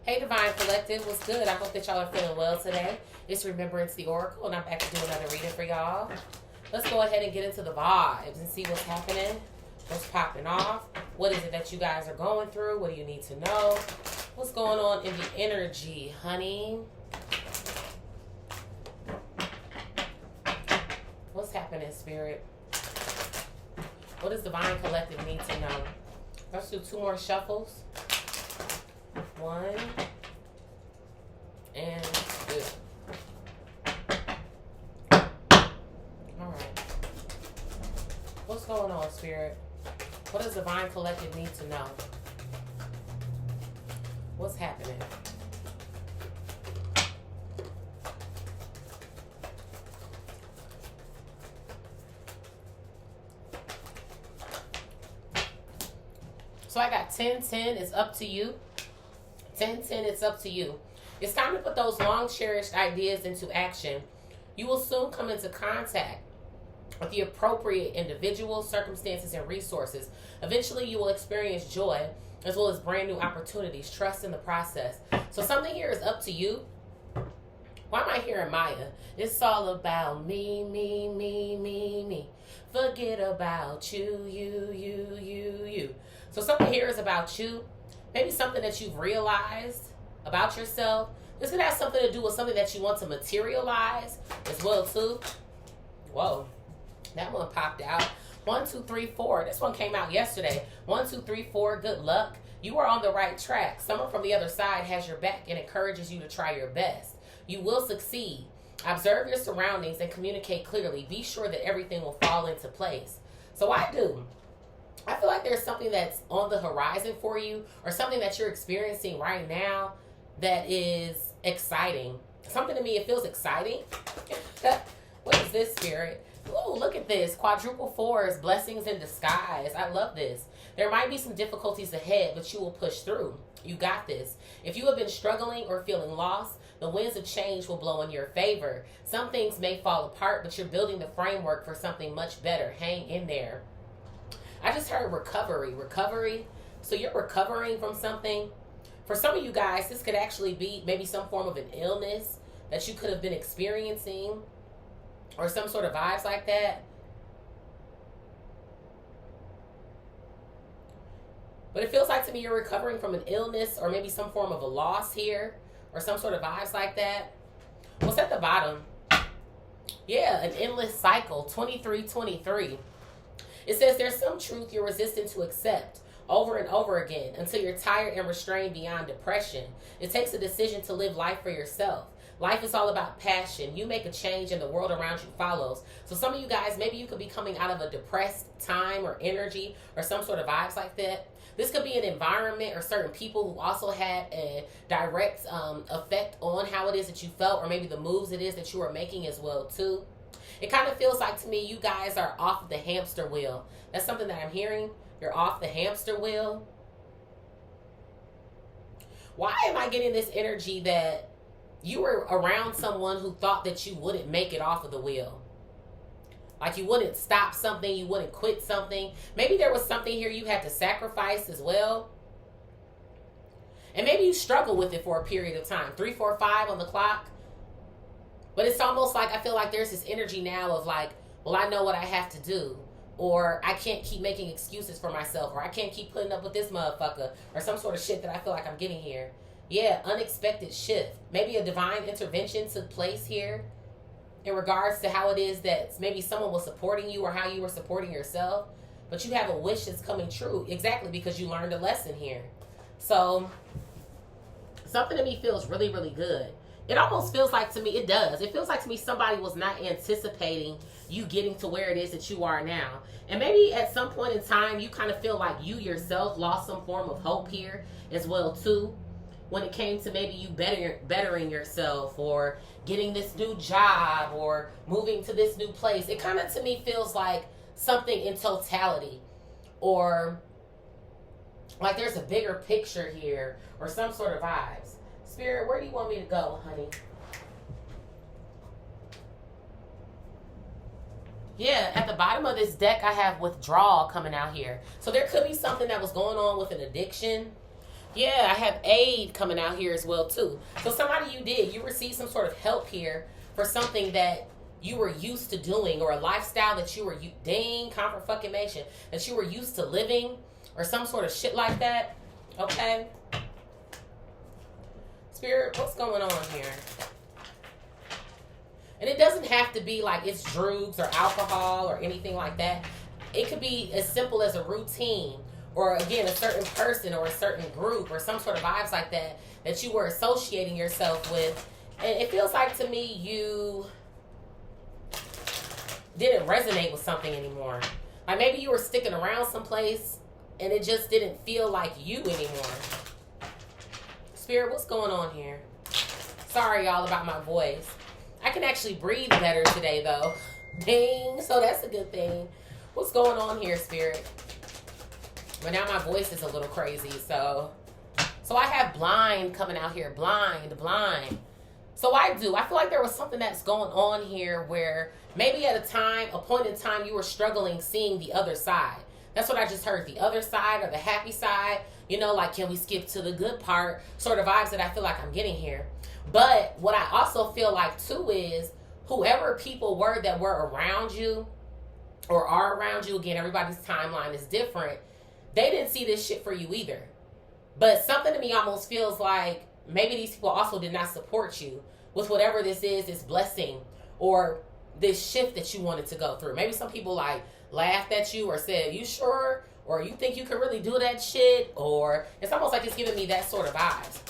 Hey Divine Collective, what's good? I hope that y'all are feeling well today. It's Remembrance the Oracle, and I'm back to do another reading for y'all. Let's go ahead and get into the vibes and see what's happening, what's popping off. What is it that you guys are going through? What do you need to know? What's going on in the energy, honey? What's happening, Spirit? What does Divine Collective need to know? Let's do 2 more shuffles. 1 and 2. Alright. What's going on, Spirit? What does Divine Collective need to know? What's happening? So I got 10-10, it's up to you. 10-10, it's up to you. It's time to put those long cherished ideas into action. You will soon come into contact with the appropriate individuals, circumstances, and resources. Eventually, you will experience joy as well as brand new opportunities. Trust in the process. So something here is up to you. Why am I hearing Maya? It's all about me, me, me, me, me. Forget about you, you, you, you, you. So something here is about you. Maybe something that you've realized about yourself. This could have something to do with something that you want to materialize as well too. Whoa, that one popped out. 1, 2, 3, 4. This one came out yesterday. 1, 2, 3, 4. Good luck. You are on the right track. Someone from the other side has your back and encourages you to try your best. You will succeed. Observe your surroundings and communicate clearly. Be sure that everything will fall into place. So I feel like there's something that's on the horizon for you, or something that you're experiencing right now that is exciting. Something to me, it feels exciting. What is this, Spirit? Ooh, look at this. Quadruple 4s, blessings in disguise. I love this. There might be some difficulties ahead, but you will push through. You got this. If you have been struggling or feeling lost, the winds of change will blow in your favor. Some things may fall apart, but you're building the framework for something much better. Hang in there. I just heard recovery. So you're recovering from something. For some of you guys, this could actually be maybe some form of an illness that you could have been experiencing, or some sort of vibes like that. But it feels like to me you're recovering from an illness, or maybe some form of a loss here, or some sort of vibes like that. What's at the bottom? Yeah, an endless cycle, 23-23. It says there's some truth you're resistant to accept over and over again until you're tired and restrained beyond depression. It takes a decision to live life for yourself. Life is all about passion. You make a change and the world around you follows. So some of you guys, maybe you could be coming out of a depressed time or energy or some sort of vibes like that. This could be an environment or certain people who also had a direct effect on how it is that you felt, or maybe the moves it is that you are making as well too. It kind of feels like to me you guys are off the hamster wheel. That's something that I'm hearing. You're off the hamster wheel. Why am I getting this energy that you were around someone who thought that you wouldn't make it off of the wheel? Like you wouldn't stop something, you wouldn't quit something. Maybe there was something here you had to sacrifice as well. And maybe you struggle with it for a period of time. 3, 4, 5 on the clock. But it's almost like I feel like there's this energy now of like, well, I know what I have to do. Or I can't keep making excuses for myself. Or I can't keep putting up with this motherfucker. Or some sort of shit that I feel like I'm getting here. Yeah, unexpected shift. Maybe a divine intervention took place here in regards to how it is that maybe someone was supporting you or how you were supporting yourself. But you have a wish that's coming true. Exactly, because you learned a lesson here. So something to me feels really, really good. It almost feels like to me, it does. It feels like to me somebody was not anticipating you getting to where it is that you are now. And maybe at some point in time, you kind of feel like you yourself lost some form of hope here as well too. When it came to maybe you bettering yourself, or getting this new job, or moving to this new place. It kind of to me feels like something in totality, or like there's a bigger picture here, or some sort of vibes. Spirit, where do you want me to go, honey? Yeah, at the bottom of this deck, I have withdrawal coming out here. So there could be something that was going on with an addiction. Yeah, I have aid coming out here as well too. So somebody you received some sort of help here for something that you were used to doing, or a lifestyle that you were confirmation that you were used to living, or some sort of shit like that. Okay. Spirit, what's going on here? And it doesn't have to be like it's drugs or alcohol or anything like that. It could be as simple as a routine, or again, a certain person or a certain group or some sort of vibes like that that you were associating yourself with. And it feels like to me you didn't resonate with something anymore. Like maybe you were sticking around someplace and it just didn't feel like you anymore. Spirit, what's going on here? Sorry, y'all, about my voice. I can actually breathe better today, though. Dang, so that's a good thing. What's going on here, Spirit? But now my voice is a little crazy, so I have blind coming out here. Blind. So I feel like there was something that's going on here where maybe at a point in time, you were struggling seeing the other side. That's what I just heard. The other side, or the happy side. You know, like, can we skip to the good part? Sort of vibes that I feel like I'm getting here. But what I also feel like, too, is whoever people were that were around you or are around you, again, everybody's timeline is different. They didn't see this shit for you either. But something to me almost feels like maybe these people also did not support you with whatever this blessing or this shift that you wanted to go through. Maybe some people like laughed at you or said, "You sure?" Or "You think you could really do that shit?" Or it's almost like it's giving me that sort of vibes.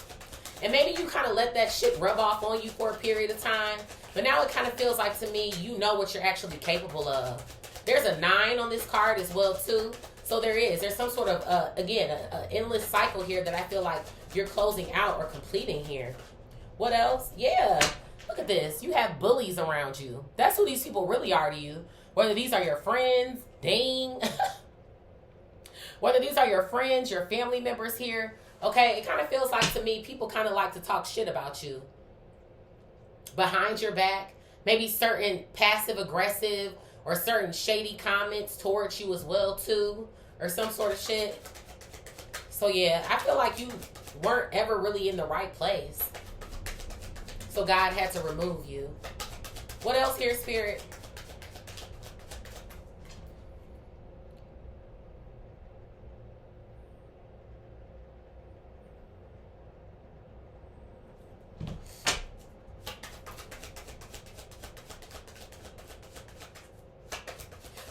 And maybe you kind of let that shit rub off on you for a period of time. But now it kind of feels like to me, you know what you're actually capable of. There's a 9 on this card as well too. So there's some sort of, an endless cycle here that I feel like you're closing out or completing here. What else? Yeah. Look at this. You have bullies around you. That's who these people really are to you. Whether these are your friends, whether these are your friends, your family members here. Okay, it kind of feels like to me, people kind of like to talk shit about you behind your back. Maybe certain passive aggressive or certain shady comments towards you as well too, or some sort of shit. So yeah, I feel like you weren't ever really in the right place. So God had to remove you. What else here, Spirit?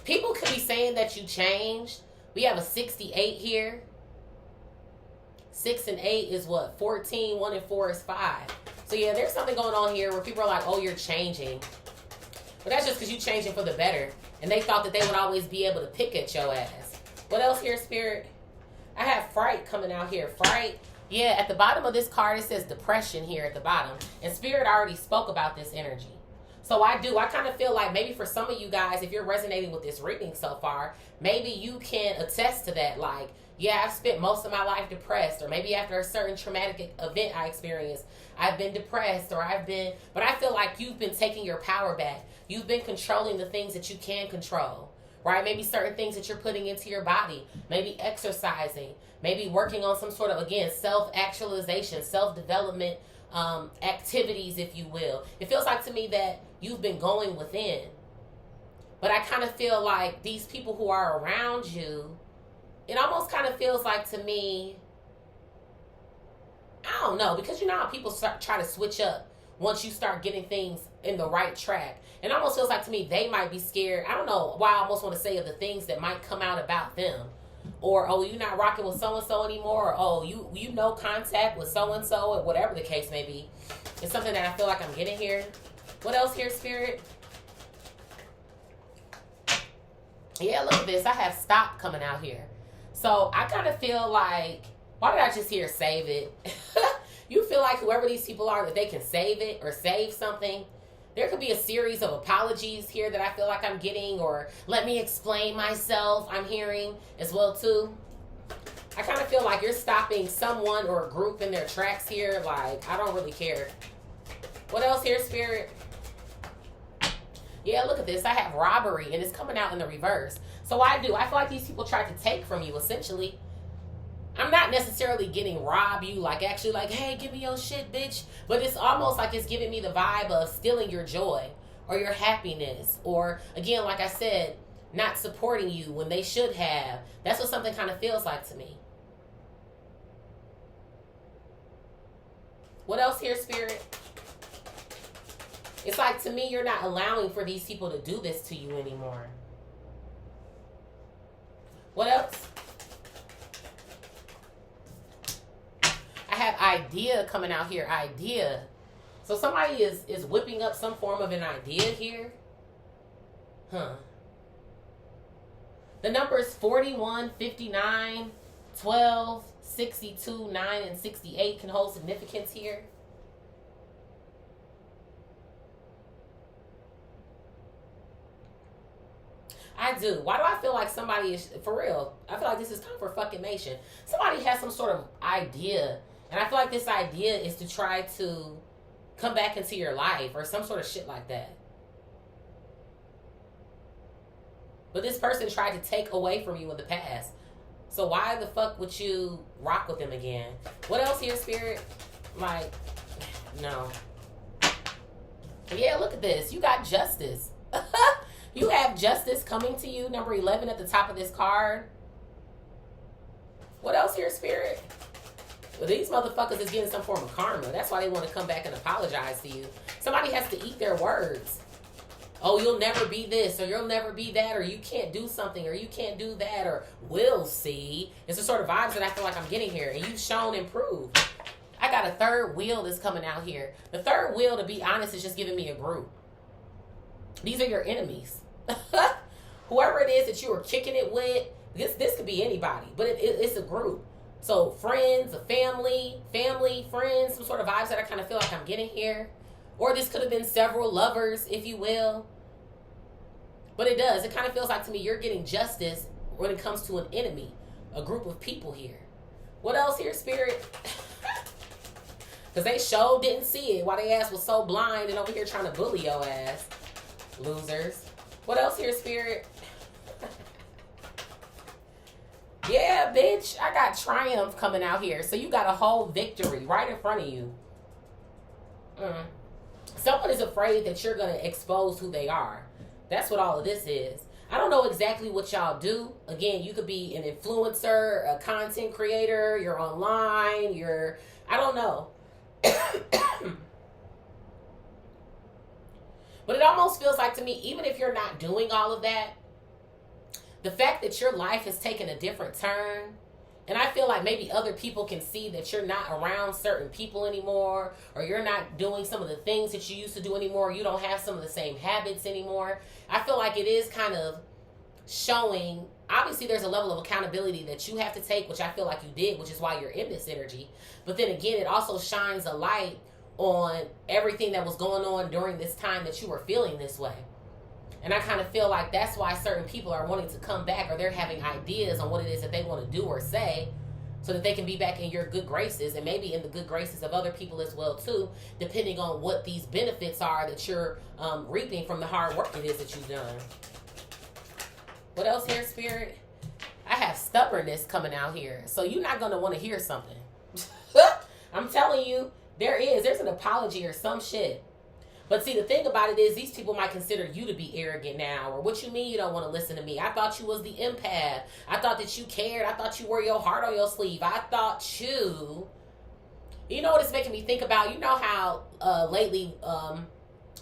People could be saying that you changed. We have a 68 here. 6 and 8 is what? 14. 1 and 4 is 5. So yeah, there's something going on here where people are like, "Oh, you're changing." But that's just because you're changing for the better. And they thought that they would always be able to pick at your ass. What else here, Spirit? I have fright coming out here. Fright. Yeah, at the bottom of this card, it says depression here at the bottom. And Spirit already spoke about this energy. So I kind of feel like maybe for some of you guys, if you're resonating with this reading so far, maybe you can attest to that. Like, yeah, I've spent most of my life depressed, or maybe after a certain traumatic event I experienced, I've been depressed, but I feel like you've been taking your power back. You've been controlling the things that you can control, right? Maybe certain things that you're putting into your body, maybe exercising, maybe working on some sort of, again, self-actualization, self-development activities, if you will. It feels like to me that you've been going within. But I kind of feel like these people who are around you, it almost kind of feels like to me, I don't know, because you know how people try to switch up once you start getting things in the right track. It almost feels like to me they might be scared. I don't know why I almost want to say of the things that might come out about them. Or, "Oh, you're not rocking with so-and-so anymore." Or, "Oh, you know contact with so-and-so," or whatever the case may be. It's something that I feel like I'm getting here. What else here, Spirit? Yeah, look at this. I have stop coming out here. So I kind of feel like, why did I just hear save it? You feel like whoever these people are, that they can save it or save something. There could be a series of apologies here that I feel like I'm getting, or "let me explain myself" I'm hearing as well too. I kind of feel like you're stopping someone or a group in their tracks here. Like, I don't really care. What else here, Spirit? Yeah, look at this. I have robbery, and it's coming out in the reverse. So I feel like these people tried to take from you, essentially. I'm I'm not necessarily getting rob you, like actually like, hey, give me your shit, bitch. But it's almost like it's giving me the vibe of stealing your joy or your happiness. Or again, like I said, not supporting you when they should have. That's what something kind of feels like to me. What else here, Spirit? It's like, to me, you're not allowing for these people to do this to you anymore. What else? I have idea coming out here. Idea. So somebody is whipping up some form of an idea here. Huh. The numbers 41, 59, 12, 62, 9, and 68 can hold significance here. I do. Why do I feel like somebody is, for real, I feel like this is confirmation. Somebody has some sort of idea, and I feel like this idea is to try to come back into your life or some sort of shit like that. But this person tried to take away from you in the past. So why the fuck would you rock with them again? What else here, Spirit? Like, no. Yeah, look at this. You got justice. You have justice coming to you. Number 11 at the top of this card. What else here, Spirit? Well, these motherfuckers is getting some form of karma. That's why they want to come back and apologize to you. Somebody has to eat their words. Oh, you'll never be this, or you'll never be that, or you can't do something, or you can't do that, or we'll see. It's the sort of vibes that I feel like I'm getting here. And you've shown and proved. I got a third wheel that's coming out here. The third wheel, to be honest, is just giving me a group. These are your enemies. Whoever it is that you are kicking it with, this could be anybody, but it's a group. So friends, a family, friends, some sort of vibes that I kind of feel like I'm getting here. Or this could have been several lovers, if you will. But it does. It kind of feels like to me you're getting justice when it comes to an enemy, a group of people here. What else here, Spirit? Because they sure didn't see it while they ass was so blind and over here trying to bully your ass. Losers. What else here, Spirit? Yeah, bitch. I got triumph coming out here. So you got a whole victory right in front of you. Someone is afraid that you're going to expose who they are. That's what all of this is. I don't know exactly what y'all do. Again, you could be an influencer, a content creator, you're online, I don't know. But it almost feels like to me, even if you're not doing all of that, the fact that your life has taken a different turn, and I feel like maybe other people can see that you're not around certain people anymore, or you're not doing some of the things that you used to do anymore, you don't have some of the same habits anymore. I feel like it is kind of showing, obviously there's a level of accountability that you have to take, which I feel like you did, which is why you're in this energy. But then again, it also shines a light on everything that was going on during this time that you were feeling this way. And I kind of feel like that's why certain people are wanting to come back, or they're having ideas on what it is that they want to do or say, so that they can be back in your good graces, and maybe in the good graces of other people as well too, depending on what these benefits are that you're reaping from the hard work it is that you've done. What else here, Spirit? I have stubbornness coming out here. So you're not going to want to hear something. I'm telling you, there's an apology or some shit. But see, the thing about it is, these people might consider you to be arrogant now. Or what you mean you don't want to listen to me? I thought you was the empath. I thought that you cared. I thought you wore your heart on your sleeve. I thought you... You know what it's making me think about? You know how lately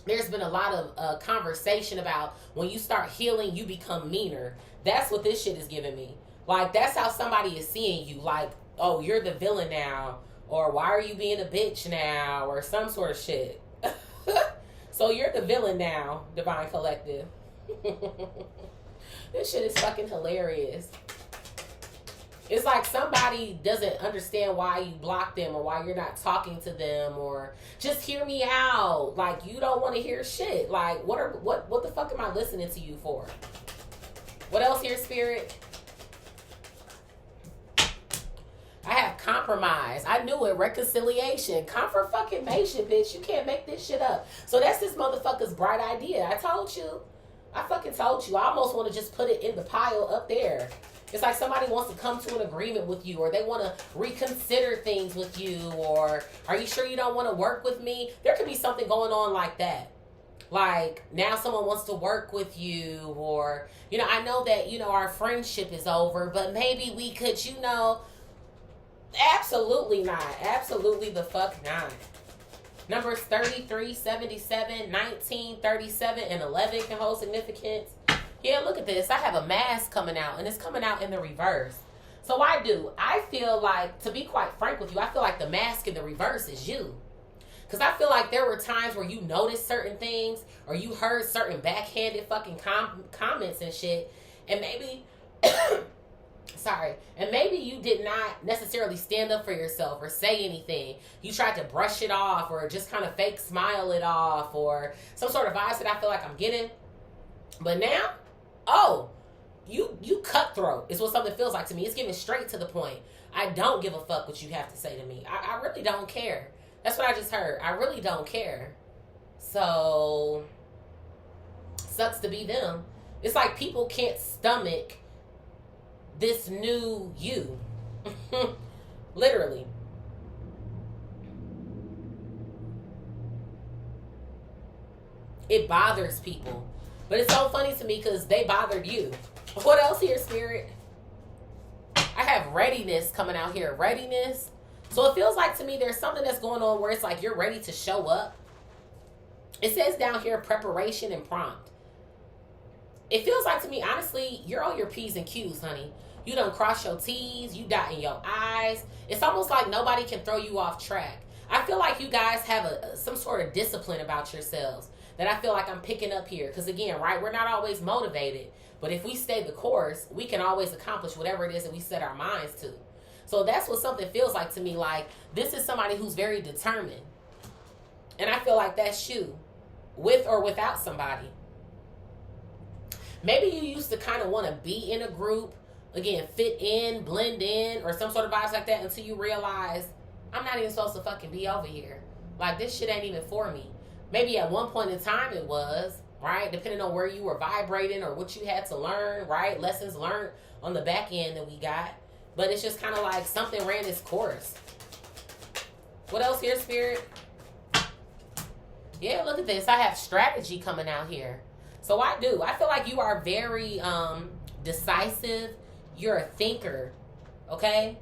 there's been a lot of conversation about when you start healing, you become meaner. That's what this shit is giving me. Like, that's how somebody is seeing you. Like, oh, you're the villain now. Or why are you being a bitch now? Or some sort of shit. So you're the villain now, Divine Collective. This shit is fucking hilarious. It's like somebody doesn't understand why you block them, or why you're not talking to them, or just hear me out. Like, you don't want to hear shit. Like, what the fuck am I listening to you for? What else here, Spirit? I have compromise. I knew it. Reconciliation. Confirmation, bitch. You can't make this shit up. So that's this motherfucker's bright idea. I told you. I fucking told you. I almost want to just put it in the pile up there. It's like somebody wants to come to an agreement with you, or they want to reconsider things with you, or are you sure you don't want to work with me? There could be something going on like that. Like, now someone wants to work with you, or, I know that, our friendship is over, but maybe we could, absolutely not. Absolutely the fuck not. Numbers 33, 77, 19, 37, and 11 can hold significance. Yeah, look at this. I have a mask coming out, and it's coming out in the reverse. So I feel like, to be quite frank with you, I feel like the mask in the reverse is you. Because I feel like there were times where you noticed certain things, or you heard certain backhanded fucking comments and shit, and maybe, and maybe you did not necessarily stand up for yourself or say anything. You tried to brush it off, or just kind of fake smile it off, or some sort of vibes that I feel like I'm getting. But now, you cutthroat is what something feels like to me. It's giving straight to the point. I don't give a fuck what you have to say to me. I really don't care. That's what I just heard. I really don't care. So, sucks to be them. It's like people can't stomach this new you. Literally. It bothers people. But it's so funny to me because they bothered you. What else here, Spirit? I have readiness coming out here. Readiness. So it feels like to me there's something that's going on where it's like you're ready to show up. It says down here preparation and prompt. It feels like to me, honestly, you're on your P's and Q's, honey. You done cross your T's, you dotting your I's. It's almost like nobody can throw you off track. I feel like you guys have some sort of discipline about yourselves that I feel like I'm picking up here. Because again, right, we're not always motivated. But if we stay the course, we can always accomplish whatever it is that we set our minds to. So that's what something feels like to me. Like, this is somebody who's very determined. And I feel like that's you, with or without somebody. Maybe you used to kind of want to be in a group, again, fit in, blend in, or some sort of vibes like that until you realize, I'm not even supposed to fucking be over here. Like, this shit ain't even for me. Maybe at one point in time it was, right? Depending on where you were vibrating or what you had to learn, right? Lessons learned on the back end that we got. But it's just kind of like something ran its course. What else here, Spirit? Yeah, look at this. I have strategy coming out here. So I do. I feel like you are very decisive. You're a thinker, okay?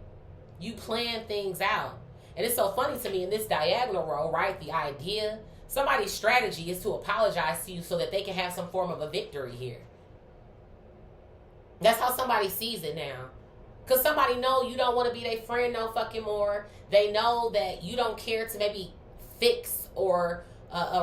You plan things out. And it's so funny to me in this diagonal row, right? The idea, somebody's strategy is to apologize to you so that they can have some form of a victory here. That's how somebody sees it now. Because somebody know you don't want to be their friend no fucking more. They know that you don't care to maybe fix or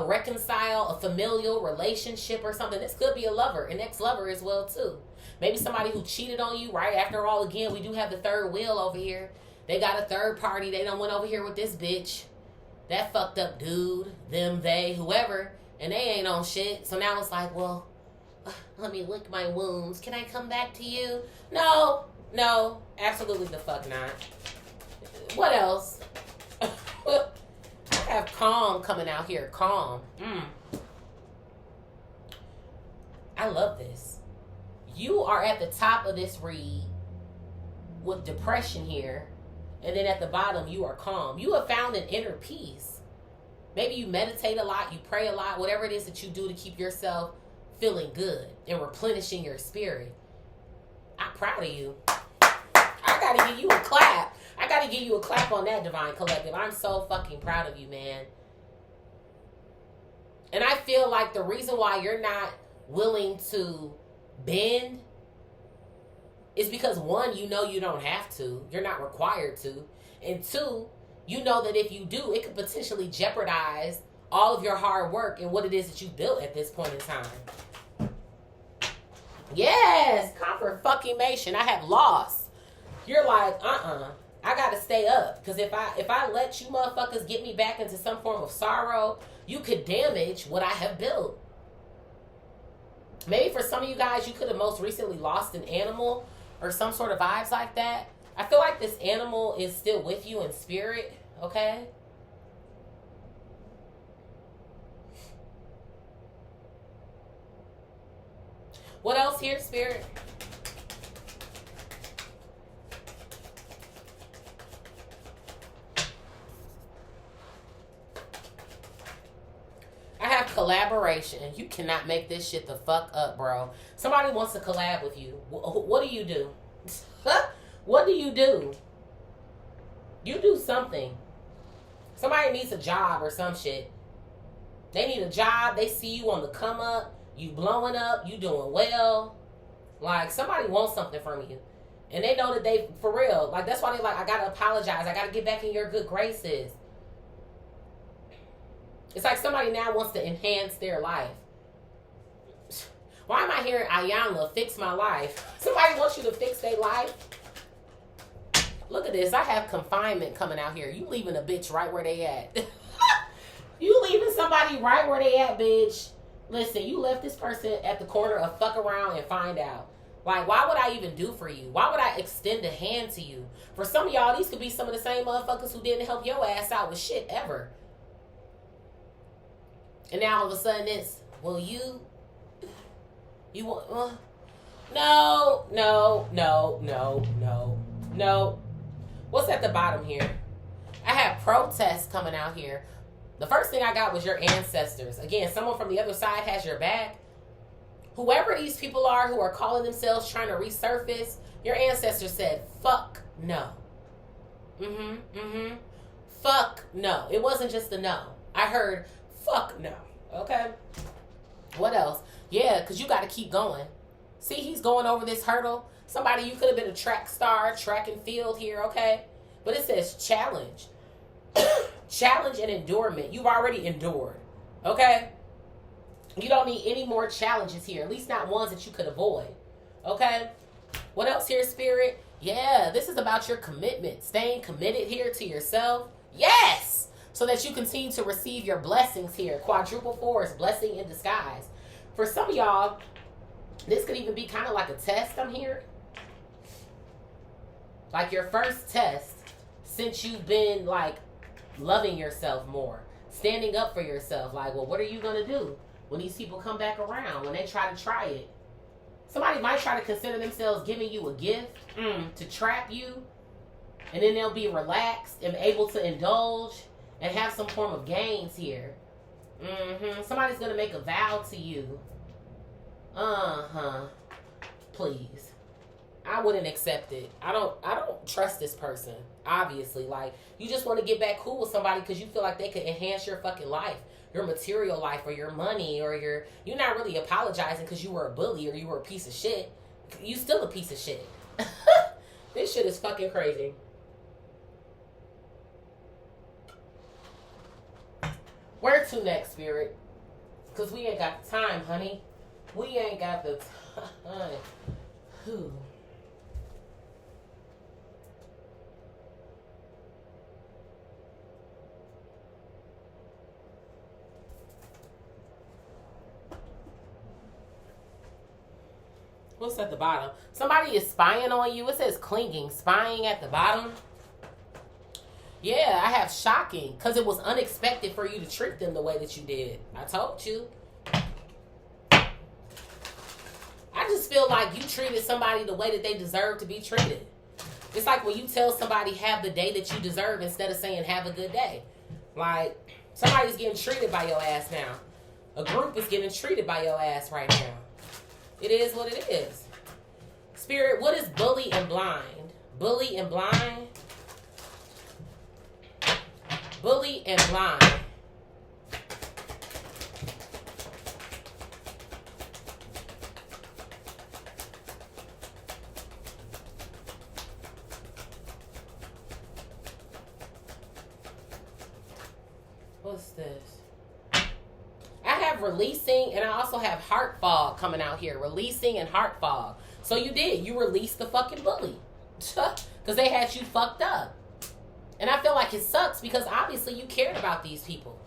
reconcile a familial relationship or something. This could be a lover, an ex-lover as well too. Maybe somebody who cheated on you, right? After all, again, we do have the third wheel over here. They got a third party. They done went over here with this bitch. That fucked up dude, them, they, whoever. And they ain't on shit. So now it's like, well, let me lick my wounds. Can I come back to you? No, absolutely the fuck not. What else? I have calm coming out here. Calm. I love this. You are at the top of this read with depression here. And then at the bottom, you are calm. You have found an inner peace. Maybe you meditate a lot. You pray a lot. Whatever it is that you do to keep yourself feeling good and replenishing your spirit. I'm proud of you. I got to give you a clap. I got to give you a clap on that, Divine Collective. I'm so fucking proud of you, man. And I feel like the reason why you're not willing to bend is because, one, you know you don't have to. You're not required to. And two, you know that if you do, it could potentially jeopardize all of your hard work and what it is that you built at this point in time. Yes, confirmation. I have lost. You're like, I gotta stay up. Because if I let you motherfuckers get me back into some form of sorrow, you could damage what I have built. Maybe for some of you guys, you could have most recently lost an animal or some sort of vibes like that. I feel like this animal is still with you in spirit, okay? What else here, Spirit? collaboration. You cannot make this shit the fuck up, bro. Somebody wants to collab with you. What do you do? What do you do? You do something. Somebody needs a job or some shit. They need a job. They see you on the come up. You blowing up. You doing well. Like, somebody wants something from you. And they know that they, for real, like, that's why they like, I gotta apologize. I gotta get back in your good graces. It's like somebody now wants to enhance their life. Why am I hearing Ayanna, fix my life? Somebody wants you to fix their life? Look at this. I have confinement coming out here. You leaving a bitch right where they at. You leaving somebody right where they at, bitch. Listen, you left this person at the corner of fuck around and find out. Like, why would I even do for you? Why would I extend a hand to you? For some of y'all, these could be some of the same motherfuckers who didn't help your ass out with shit ever. And now all of a sudden it's, well, you want, no. What's at the bottom here? I have protests coming out here. The first thing I got was your ancestors. Again, someone from the other side has your back. Whoever these people are who are calling themselves trying to resurface, your ancestors said, fuck no. Fuck no. It wasn't just a no. I heard, fuck no. Okay? What else? Yeah, because you got to keep going. See, he's going over this hurdle. Somebody, you could have been a track star, track and field here, okay? But it says challenge. Challenge and endurement. You've already endured, okay? You don't need any more challenges here, at least not ones that you could avoid, okay? What else here, Spirit? Yeah, this is about your commitment, staying committed here to yourself. Yes! So that you continue to receive your blessings here. Quadruple force, blessing in disguise. For some of y'all, this could even be kind of like a test, I'm hearing. Like your first test since you've been like loving yourself more. Standing up for yourself. Like, well, what are you going to do when these people come back around? When they try to try it? Somebody might try to consider themselves giving you a gift to trap you. And then they'll be relaxed and able to indulge and have some form of gains here. Somebody's going to make a vow to you. Please. I wouldn't accept it. I don't trust this person. Obviously, like, you just want to get back cool with somebody because you feel like they could enhance your fucking life, your material life, or your money, or you're not really apologizing because you were a bully or you were a piece of shit. You still a piece of shit. This shit is fucking crazy. Where to next, Spirit? Because we ain't got the time, honey. We ain't got the time. Whew. What's at the bottom? Somebody is spying on you. It says clinging, spying at the bottom. Yeah, I have shocking because it was unexpected for you to treat them the way that you did. I told you. I just feel like you treated somebody the way that they deserve to be treated. It's like when you tell somebody have the day that you deserve instead of saying have a good day. Like, somebody's getting treated by your ass now. A group is getting treated by your ass right now. It is what it is. Spirit, what is bully and blind? Bully and blind? Bully and blind. What's this? I have releasing, and I also have heart fog coming out here. Releasing and heart fog. So you did. You released the fucking bully. Because they had you fucked up. And I feel like it sucks because obviously you cared about these people.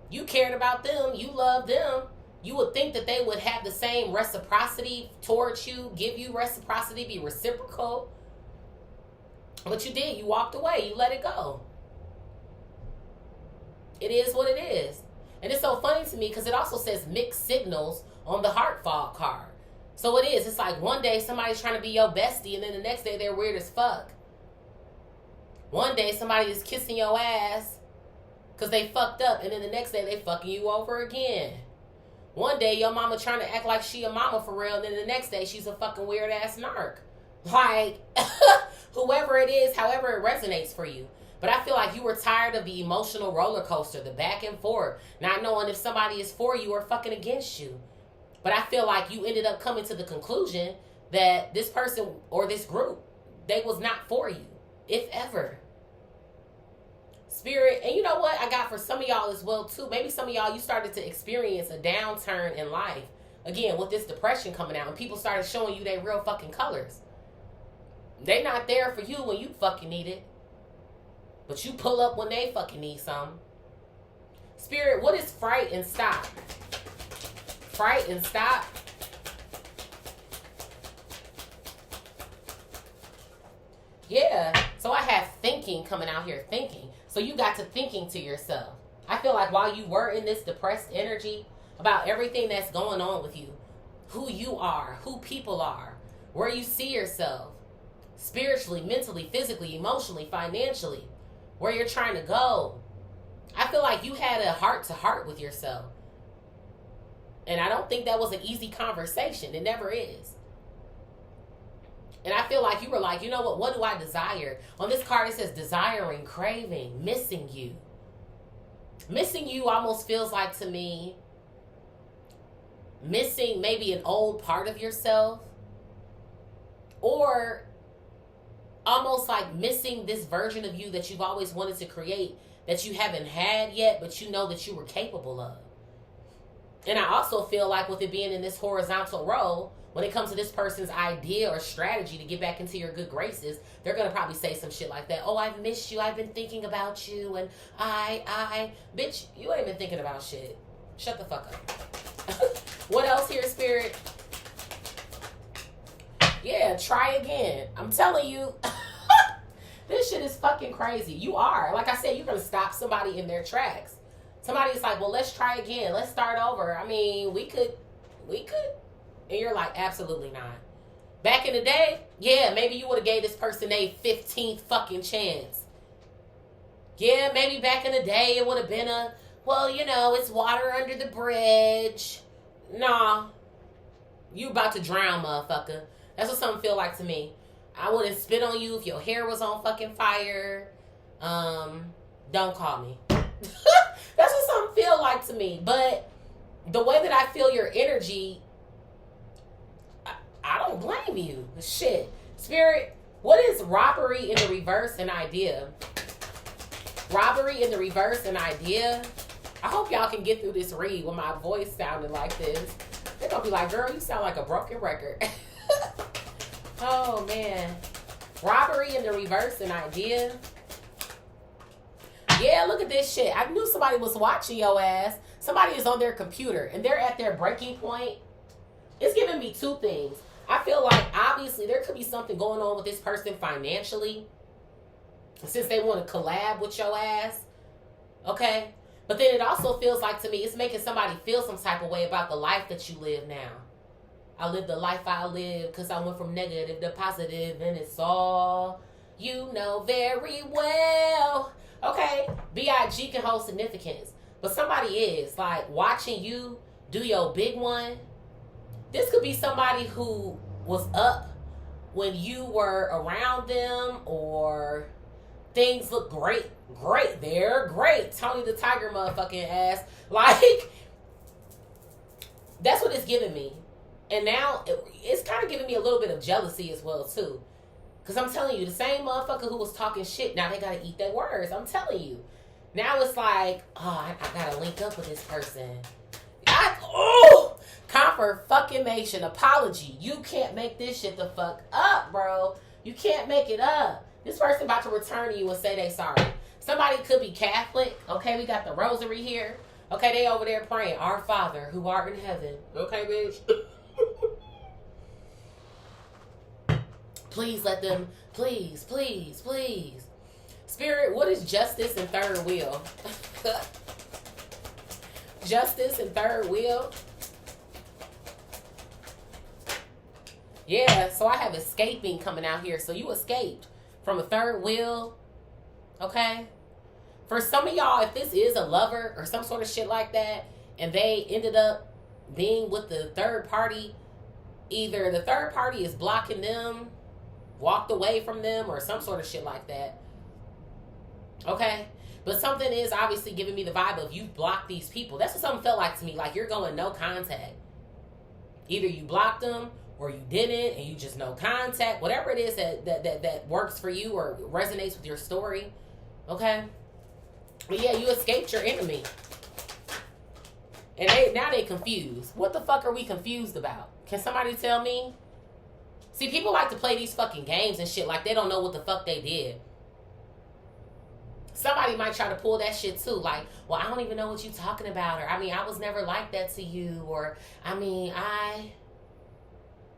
You cared about them. You loved them. You would think that they would have the same reciprocity towards you, give you reciprocity, be reciprocal. But you did. You walked away. You let it go. It is what it is. And it's so funny to me because it also says mixed signals on the heart fog card. So it is. It's like one day somebody's trying to be your bestie and then the next day they're weird as fuck. One day somebody is kissing your ass because they fucked up, and then the next day they fucking you over again. One day your mama trying to act like she a mama for real, and then the next day she's a fucking weird ass narc. Like, whoever it is, however it resonates for you. But I feel like you were tired of the emotional roller coaster, the back and forth, not knowing if somebody is for you or fucking against you. But I feel like you ended up coming to the conclusion that this person or this group, they was not for you, if ever. Spirit, and you know what I got for some of y'all as well too. Maybe some of y'all, you started to experience a downturn in life. Again, with this depression coming out, and people started showing you their real fucking colors. They not there for you when you fucking need it. But you pull up when they fucking need something. Spirit, what is fright and stop? Fright and stop. Yeah, so I have thinking coming out here, thinking. So you got to thinking to yourself. I feel like while you were in this depressed energy about everything that's going on with you, who you are, who people are, where you see yourself, spiritually, mentally, physically, emotionally, financially, where you're trying to go. I feel like you had a heart-to-heart with yourself. And I don't think that was an easy conversation. It never is. And I feel like you were like, you know what do I desire? On this card it says desiring, craving, missing you. Missing you almost feels like to me missing maybe an old part of yourself, or almost like missing this version of you that you've always wanted to create that you haven't had yet, but you know that you were capable of. And I also feel like with it being in this horizontal role, when it comes to this person's idea or strategy to get back into your good graces, they're going to probably say some shit like that. Oh, I've missed you. I've been thinking about you. And bitch, you ain't been thinking about shit. Shut the fuck up. What else here, Spirit? Yeah, try again. I'm telling you, this shit is fucking crazy. You are. Like I said, you're going to stop somebody in their tracks. Somebody's like, well, let's try again. Let's start over. I mean, we could. And you're like, absolutely not. Back in the day, yeah, maybe you would have gave this person a 15th fucking chance. Yeah, maybe back in the day it would have been a, well, you know, it's water under the bridge. Nah. You about to drown, motherfucker. That's what something feel like to me. I wouldn't spit on you if your hair was on fucking fire. Don't call me. That's what something feel like to me. But the way that I feel your energy, I don't blame you. Shit. Spirit, what is robbery in the reverse an idea? Robbery in the reverse an idea? I hope y'all can get through this read with my voice sounding like this. They're going to be like, girl, you sound like a broken record. Oh, man. Robbery in the reverse an idea? Yeah, look at this shit. I knew somebody was watching your ass. Somebody is on their computer and they're at their breaking point. It's giving me two things. I feel like obviously there could be something going on with this person financially, since they want to collab with your ass. Okay? But then it also feels like to me it's making somebody feel some type of way about the life that you live now. I live the life I live because I went from negative to positive, and it's all you know very well. Okay? B.I.G. can hold significance. But somebody is like watching you do your big one. This could be somebody who was up when you were around them, or things look great. They're great. Tony the Tiger motherfucking ass. Like, that's what it's giving me. And now it's kind of giving me a little bit of jealousy as well too. Because I'm telling you, the same motherfucker who was talking shit, now they got to eat their words. I'm telling you. Now it's like, oh, I got to link up with this person. Confirmation, apology. You can't make this shit the fuck up, bro. You can't make it up. This person about to return to you and say they sorry. Somebody could be Catholic. Okay, we got the rosary here. Okay, they over there praying, Our Father who art in heaven. Okay, bitch. Please let them, please. Spirit, what is justice and third wheel? Justice and third wheel? Yeah, so I have escaping coming out here. So you escaped from a third wheel, okay? For some of y'all, if this is a lover or some sort of shit like that, and they ended up being with the third party, either the third party is blocking them, walked away from them, or some sort of shit like that. Okay? But something is obviously giving me the vibe of you've blocked these people. That's what something felt like to me. Like you're going no contact. Either you blocked them or you didn't and you just no contact. Whatever it is that works for you or resonates with your story. Okay? But yeah, you escaped your enemy. And now they confused. What the fuck are we confused about? Can somebody tell me? See, people like to play these fucking games and shit like they don't know what the fuck they did. Somebody might try to pull that shit too. Like, well, I don't even know what you're talking about. Or, I mean, I was never like that to you. Or, I mean,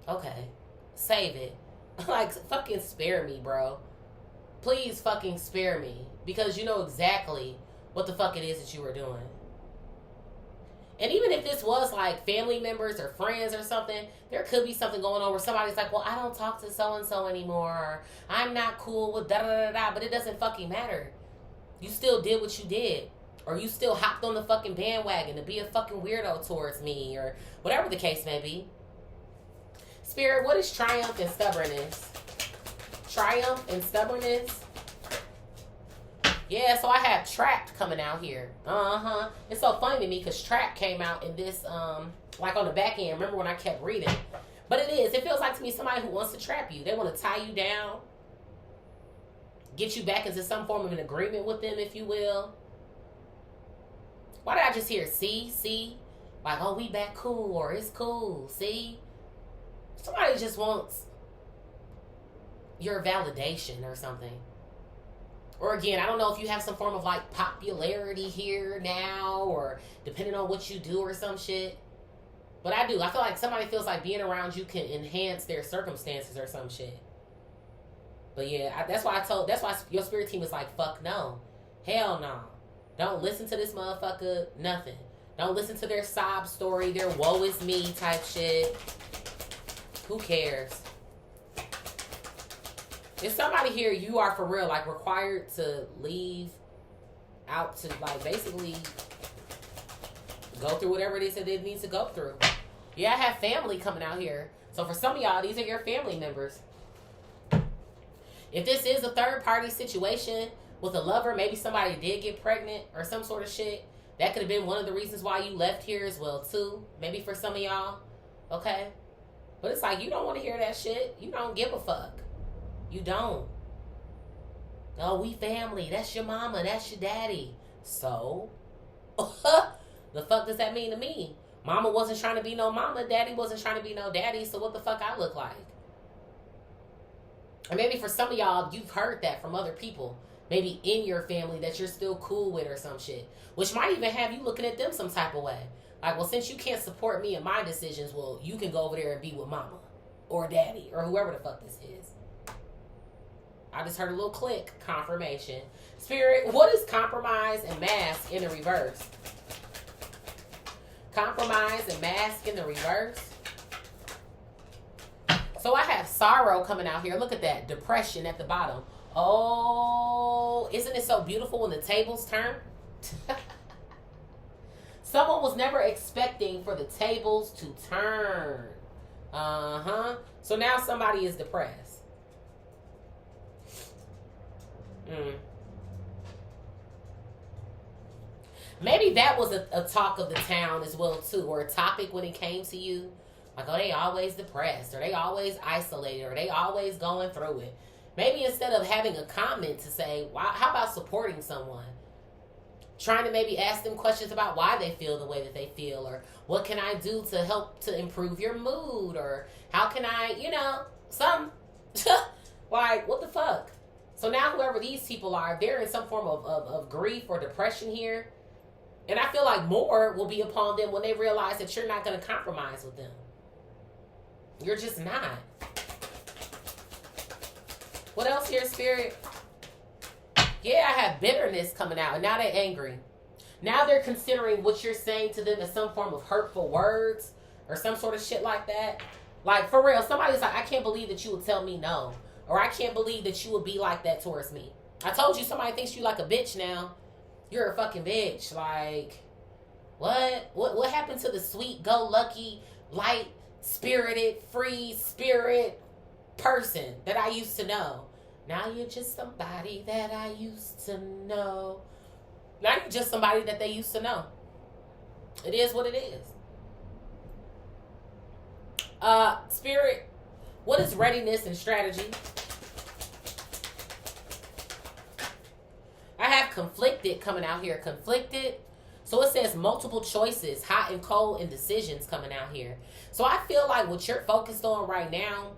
Okay. Save it. Like, fucking spare me, bro. Please fucking spare me. Because you know exactly what the fuck it is that you were doing. And even if this was like family members or friends or something, there could be something going on where somebody's like, well, I don't talk to so-and-so anymore. Or, I'm not cool with da-da-da-da. But it doesn't fucking matter. You still did what you did. Or you still hopped on the fucking bandwagon to be a fucking weirdo towards me. Or whatever the case may be. Spirit, what is triumph and stubbornness? Triumph and stubbornness? Yeah, so I have trapped coming out here. It's so funny to me because trap came out in this, like on the back end. Remember when I kept reading? But it is. It feels like to me somebody who wants to trap you. They want to tie you down. Get you back into some form of an agreement with them, if you will. Why did I just hear see? Like, oh, we back cool or it's cool. See? Somebody just wants your validation or something. Or again, I don't know if you have some form of like popularity here now or depending on what you do or some shit. But I do. I feel like somebody feels like being around you can enhance their circumstances or some shit. But yeah, that's why your spirit team is like, fuck no. Hell no. Don't listen to this motherfucker. Nothing. Don't listen to their sob story, their woe is me type shit. Who cares? Is somebody here, you are for real, like required to leave out to like basically go through whatever it is that it needs to go through. Yeah, I have family coming out here. So for some of y'all, these are your family members. If this is a third party situation with a lover, maybe somebody did get pregnant or some sort of shit. That could have been one of the reasons why you left here as well too. Maybe for some of y'all. Okay? But it's like you don't want to hear that shit. You don't give a fuck. You don't. Oh, we family. That's your mama. That's your daddy. So? The fuck does that mean to me? Mama wasn't trying to be no mama. Daddy wasn't trying to be no daddy. So what the fuck I look like? Or maybe for some of y'all, you've heard that from other people. Maybe in your family that you're still cool with or some shit. Which might even have you looking at them some type of way. Like, well, since you can't support me in my decisions, well, you can go over there and be with mama. Or daddy. Or whoever the fuck this is. I just heard a little click. Confirmation. Spirit, what is compromise and mask in the reverse? Compromise and mask in the reverse. So I have sorrow coming out here. Look at that. Depression at the bottom. Oh, isn't it so beautiful when the tables turn? Someone was never expecting for the tables to turn. So now somebody is depressed. Maybe that was a talk of the town as well too, or a topic when it came to you. Like, oh, they always depressed, or they always isolated, or they always going through it. Maybe instead of having a comment to say, wow, how about supporting someone? Trying to maybe ask them questions about why they feel the way that they feel, or what can I do to help to improve your mood, or how can I, some. Like, what the fuck? So now whoever these people are, they're in some form of grief or depression here. And I feel like more will be upon them when they realize that you're not going to compromise with them. You're just not. What else here, Spirit? Yeah, I have bitterness coming out. And now they're angry. Now they're considering what you're saying to them as some form of hurtful words. Or some sort of shit like that. Like, for real, somebody's like, I can't believe that you would tell me no. Or I can't believe that you would be like that towards me. I told you somebody thinks you like a bitch now. You're a fucking bitch. Like, what happened to the sweet, go lucky, light spirited, free spirit person that I used to know? Now you're just somebody that I used to know. Now you're just somebody that they used to know. It is what it is. Spirit, what is readiness and strategy? I have conflicted coming out here. Conflicted. So it says multiple choices, hot and cold, and decisions coming out here. So I feel like what you're focused on right now,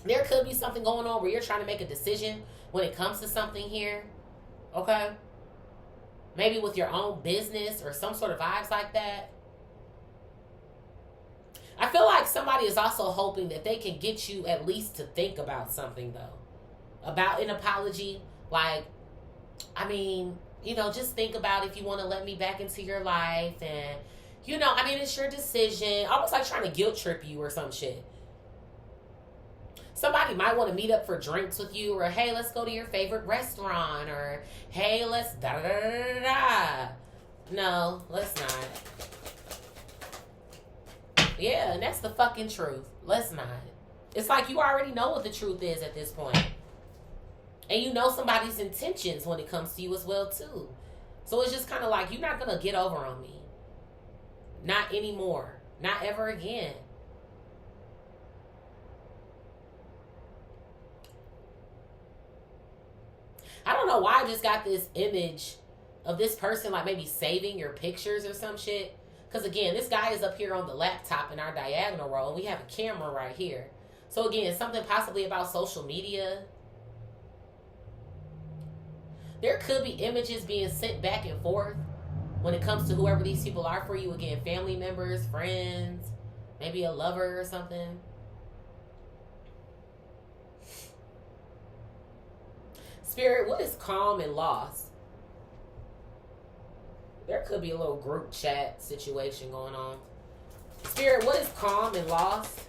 there could be something going on where you're trying to make a decision when it comes to something here. Okay? Maybe with your own business or some sort of vibes like that. I feel like somebody is also hoping that they can get you at least to think about something, though. About an apology. Like, I mean, you know, just think about if you want to let me back into your life. And, you know, I mean, it's your decision. Almost like trying to guilt trip you or some shit. Somebody might want to meet up for drinks with you. Or, hey, let's go to your favorite restaurant. Or, hey, let's da-da-da-da-da-da. No, let's not. Yeah, and that's the fucking truth. Let's not. It's like you already know what the truth is at this point. And you know somebody's intentions when it comes to you as well, too. So it's just kind of like, you're not going to get over on me. Not anymore. Not ever again. I don't know why I just got this image of this person like maybe saving your pictures or some shit. Because, again, this guy is up here on the laptop in our diagonal row. And we have a camera right here. So, again, something possibly about social media. There could be images being sent back and forth when it comes to whoever these people are for you. Again, family members, friends, maybe a lover or something. Spirit, what is calm and loss? There could be a little group chat situation going on. Spirit, what is calm and lost?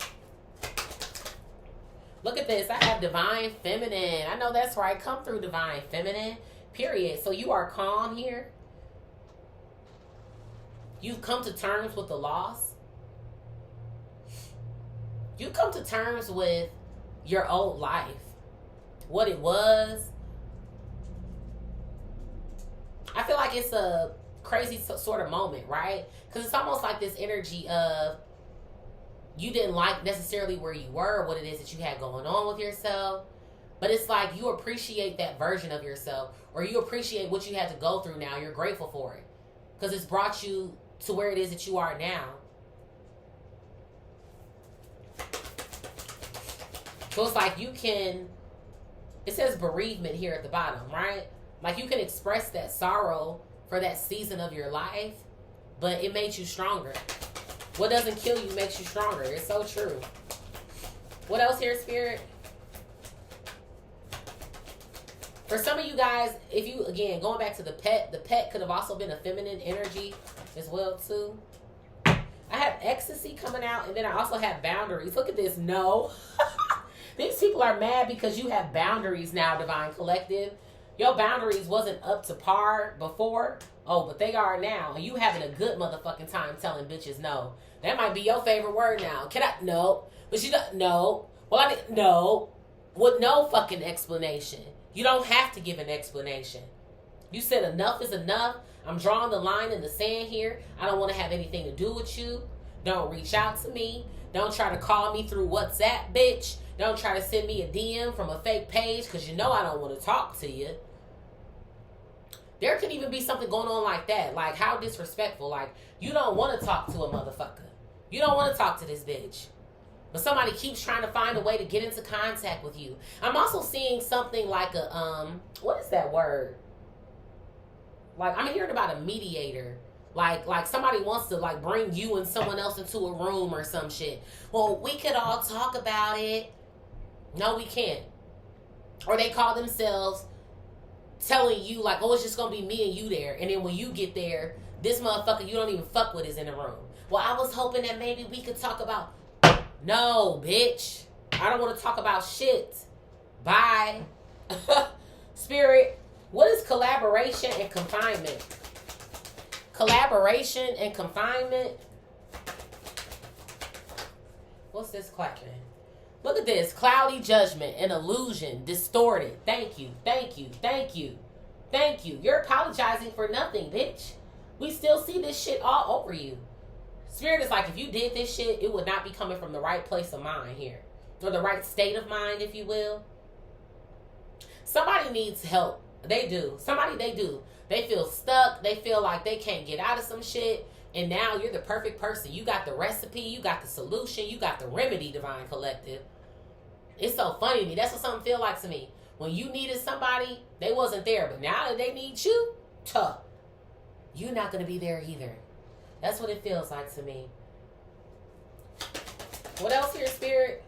Look at this. I have divine feminine. I know that's right. Come through divine feminine. Period. So you are calm here. You've come to terms with the loss. You come to terms with your old life. What it was. I feel like it's a crazy sort of moment, right? Because it's almost like this energy of you didn't like necessarily where you were, what it is that you had going on with yourself. But it's like you appreciate that version of yourself, or you appreciate what you had to go through now. You're grateful for it because it's brought you to where it is that you are now. So it's like you can, it says bereavement here at the bottom, right? Like you can express that sorrow for that season of your life, but it made you stronger. What doesn't kill you makes you stronger. It's so true. What else here, Spirit? For some of you guys, if you, again, going back to the pet could have also been a feminine energy as well, too. I have ecstasy coming out, and then I also have boundaries. Look at this. No. These people are mad because you have boundaries now, Divine Collective. Your boundaries wasn't up to par before. Oh, but they are now. And you having a good motherfucking time telling bitches no. That might be your favorite word now. Can I? No. But you don't. No. Well, I didn't. No. With no fucking explanation. You don't have to give an explanation. You said enough is enough. I'm drawing the line in the sand here. I don't want to have anything to do with you. Don't reach out to me. Don't try to call me through WhatsApp, bitch. Don't try to send me a DM from a fake page because you know I don't want to talk to you. There could even be something going on like that. Like, how disrespectful. Like, you don't want to talk to a motherfucker. You don't want to talk to this bitch. But somebody keeps trying to find a way to get into contact with you. I'm also seeing something like a, what is that word? Like, I'm hearing about a mediator. Like somebody wants to, like, bring you and someone else into a room or some shit. Well, we could all talk about it. No, we can't. Or they call themselves telling you, like, oh, it's just going to be me and you there. And then when you get there, this motherfucker you don't even fuck with is in the room. Well, I was hoping that maybe we could talk about... No, bitch. I don't want to talk about shit. Bye. Spirit, What is collaboration and confinement? Collaboration and confinement. What's this clapping? Look at this. Cloudy judgment and illusion. Distorted. Thank you. Thank you. Thank you. Thank you. You're apologizing for nothing, bitch. We still see this shit all over you. Spirit is like, if you did this shit, it would not be coming from the right place of mind here. Or the right state of mind, if you will. Somebody needs help. They do. They do. They feel stuck. They feel like they can't get out of some shit. And now you're the perfect person. You got the recipe. You got the solution. You got the remedy, Divine Collective. It's so funny to me. That's what something feel like to me. When you needed somebody, they wasn't there. But now that they need you, you're not going to be there either. That's what it feels like to me. What else here, Spirit?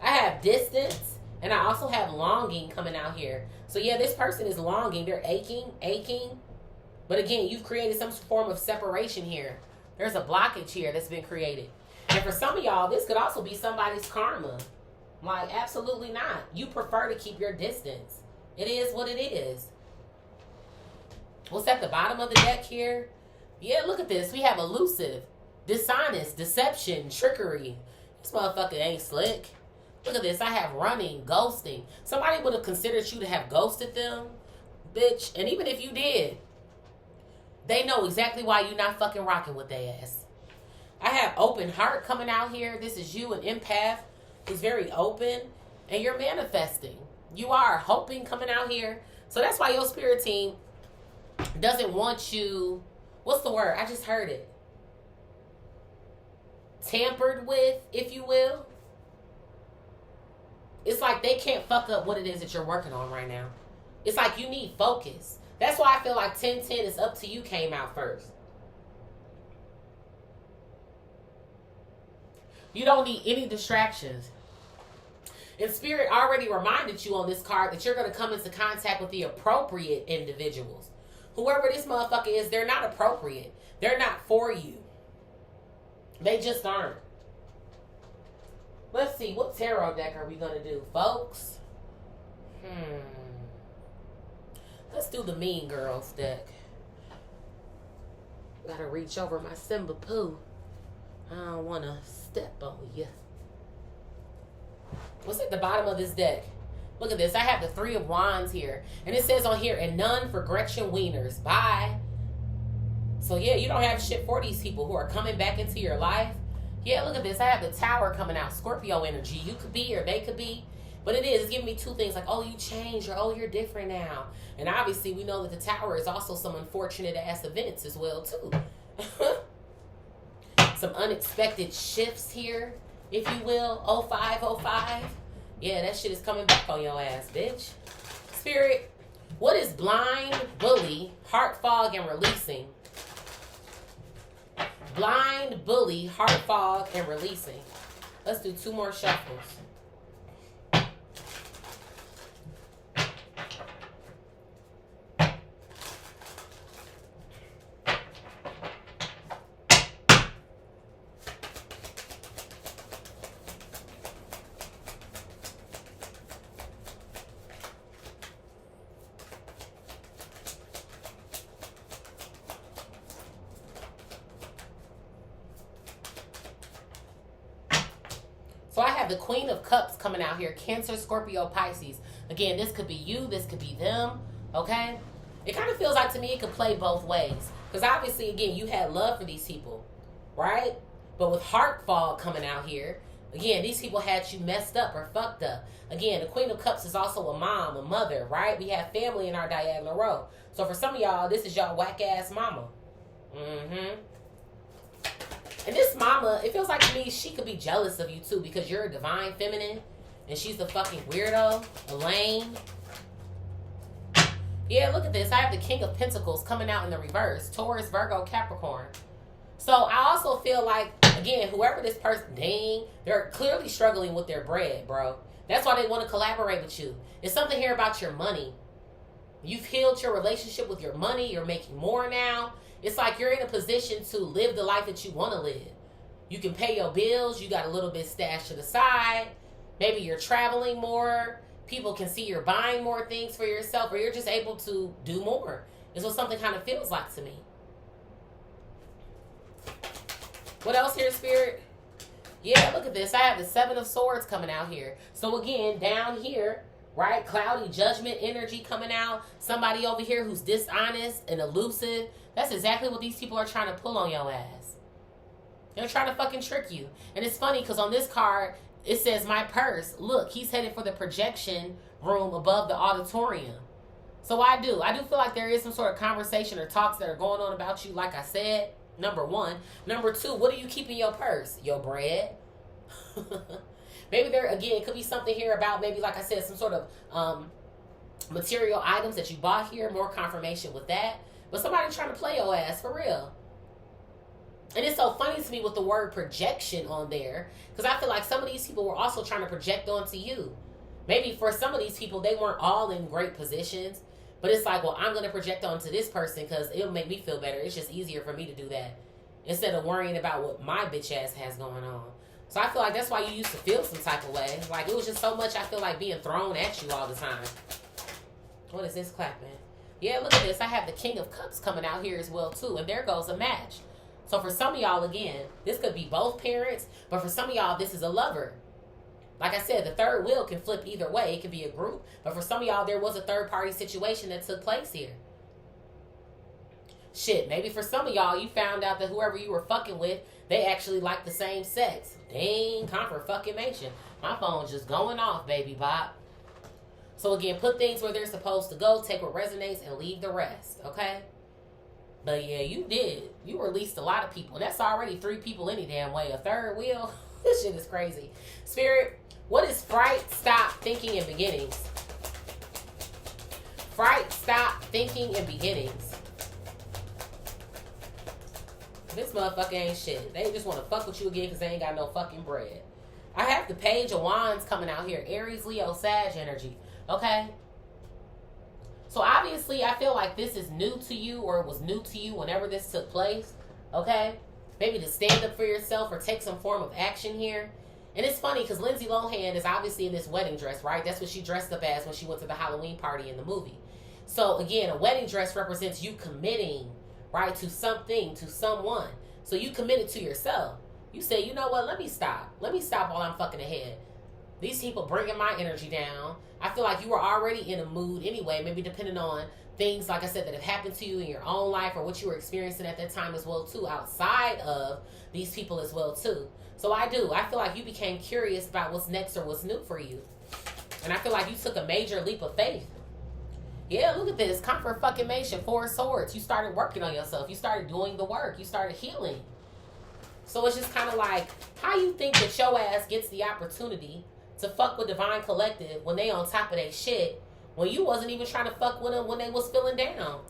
I have distance, and I also have longing coming out here. So yeah, this person is longing. They're aching. But again, you've created some form of separation here. There's a blockage here that's been created. And for some of y'all, this could also be somebody's karma. Like, absolutely not. You prefer to keep your distance. It is what it is. What's at the bottom of the deck here? Yeah, look at this. We have elusive, dishonest, deception, trickery. This motherfucker ain't slick. Look at this. I have running, ghosting. Somebody would have considered you to have ghosted them, bitch. And even if you did, they know exactly why you're not fucking rocking with their ass. I have open heart coming out here. This is you, an empath who's very open. And you're manifesting. You are hoping coming out here. So that's why your spirit team doesn't want you. What's the word? I just heard it. Tampered with, if you will. It's like they can't fuck up what it is that you're working on right now. It's like you need focus. That's why I feel like 1010 is up to you came out first. You don't need any distractions. And Spirit already reminded you on this card that you're going to come into contact with the appropriate individuals. Whoever this motherfucker is, they're not appropriate. They're not for you. They just aren't. Let's see, what tarot deck are we going to do, folks? Let's do the Mean Girls deck. Gotta reach over my Simba Poo. I don't want to step on you. What's at the bottom of this deck? Look at this. I have the 3 of Wands here. And it says on here, and none for Gretchen Wieners. Bye. So yeah, you don't have shit for these people who are coming back into your life. Yeah, look at this. I have the Tower coming out. Scorpio energy. You could be or they could be. But it is. It's giving me 2 things. Like, oh, you changed. Or, oh, you're different now. And obviously, we know that the Tower is also some unfortunate ass events as well, too. Some unexpected shifts here, if you will. 0505. Yeah, that shit is coming back on your ass, bitch. Spirit, what is blind, bully, heart fog, and releasing? Blind, bully, heart fog, and releasing. Let's do 2 more shuffles. So I have the Queen of Cups coming out here. Cancer, Scorpio, Pisces. Again, this could be you. This could be them. Okay? It kind of feels like to me it could play both ways. Because obviously, again, you had love for these people. Right? But with heart fog coming out here, again, these people had you messed up or fucked up. Again, the Queen of Cups is also a mom, a mother, right? We have family in our diagonal row. So for some of y'all, this is y'all whack-ass mama. And this mama, it feels like to me, she could be jealous of you too because you're a divine feminine and she's the fucking weirdo, Elaine. Yeah, look at this. I have the King of Pentacles coming out in the reverse. Taurus, Virgo, Capricorn. So I also feel like, again, whoever this person, dang, they're clearly struggling with their bread, bro. That's why they want to collaborate with you. It's something here about your money. You've healed your relationship with your money. You're making more now. It's like you're in a position to live the life that you want to live. You can pay your bills. You got a little bit stashed to the side. Maybe you're traveling more. People can see you're buying more things for yourself, or you're just able to do more. Is what something kind of feels like to me. What else here, Spirit? Yeah, look at this. I have the 7 of Swords coming out here. So again, down here, right? Cloudy judgment energy coming out. Somebody over here who's dishonest and elusive. That's exactly what these people are trying to pull on your ass. They're trying to fucking trick you. And it's funny because on this card, it says my purse. Look, he's headed for the projection room above the auditorium. So I do feel like there is some sort of conversation or talks that are going on about you, like I said. Number 1. Number 2, what do you keep in your purse? Your bread. Maybe there, again, it could be something here about maybe, like I said, some sort of material items that you bought here. More confirmation with that. But somebody trying to play your ass, for real. And it's so funny to me with the word projection on there. Because I feel like some of these people were also trying to project onto you. Maybe for some of these people, they weren't all in great positions. But it's like, well, I'm going to project onto this person because it'll make me feel better. It's just easier for me to do that instead of worrying about what my bitch ass has going on. So I feel like that's why you used to feel some type of way. Like, it was just so much, I feel like, being thrown at you all the time. What is this clapping? Yeah, look at this. I have the King of Cups coming out here as well, too. And there goes a match. So for some of y'all, again, this could be both parents. But for some of y'all, this is a lover. Like I said, the third wheel can flip either way. It could be a group. But for some of y'all, there was a third-party situation that took place here. Shit, maybe for some of y'all, you found out that whoever you were fucking with, they actually like the same sex. Dang, confirmation. My phone's just going off, baby bop. So again, put things where they're supposed to go, take what resonates, and leave the rest, okay? But yeah, you did. You released a lot of people. That's already 3 people any damn way. A third wheel? This shit is crazy. Spirit, what is fright, stop, thinking, and beginnings? Fright, stop, thinking, and beginnings. This motherfucker ain't shit. They just want to fuck with you again because they ain't got no fucking bread. I have the Page of Wands coming out here. Aries, Leo, Sag energy. Okay? So obviously, I feel like this is new to you, or it was new to you whenever this took place. Okay? Maybe to stand up for yourself or take some form of action here. And it's funny because Lindsay Lohan is obviously in this wedding dress, right? That's what she dressed up as when she went to the Halloween party in the movie. So again, a wedding dress represents you committing, right, to something, to someone. So you committed to yourself. You say, you know what, let me stop. Let me stop while I'm fucking ahead. These people bringing my energy down. I feel like you were already in a mood anyway, maybe depending on things, like I said, that have happened to you in your own life or what you were experiencing at that time as well, too, outside of these people as well, too. So I feel like you became curious about what's next or what's new for you. And I feel like you took a major leap of faith. Yeah, look at this. Confirmation, 4 of Swords. You started working on yourself. You started doing the work. You started healing. So it's just kind of like, how you think that your ass gets the opportunity to fuck with Divine Collective when they on top of their shit, when you wasn't even trying to fuck with them when they was feeling down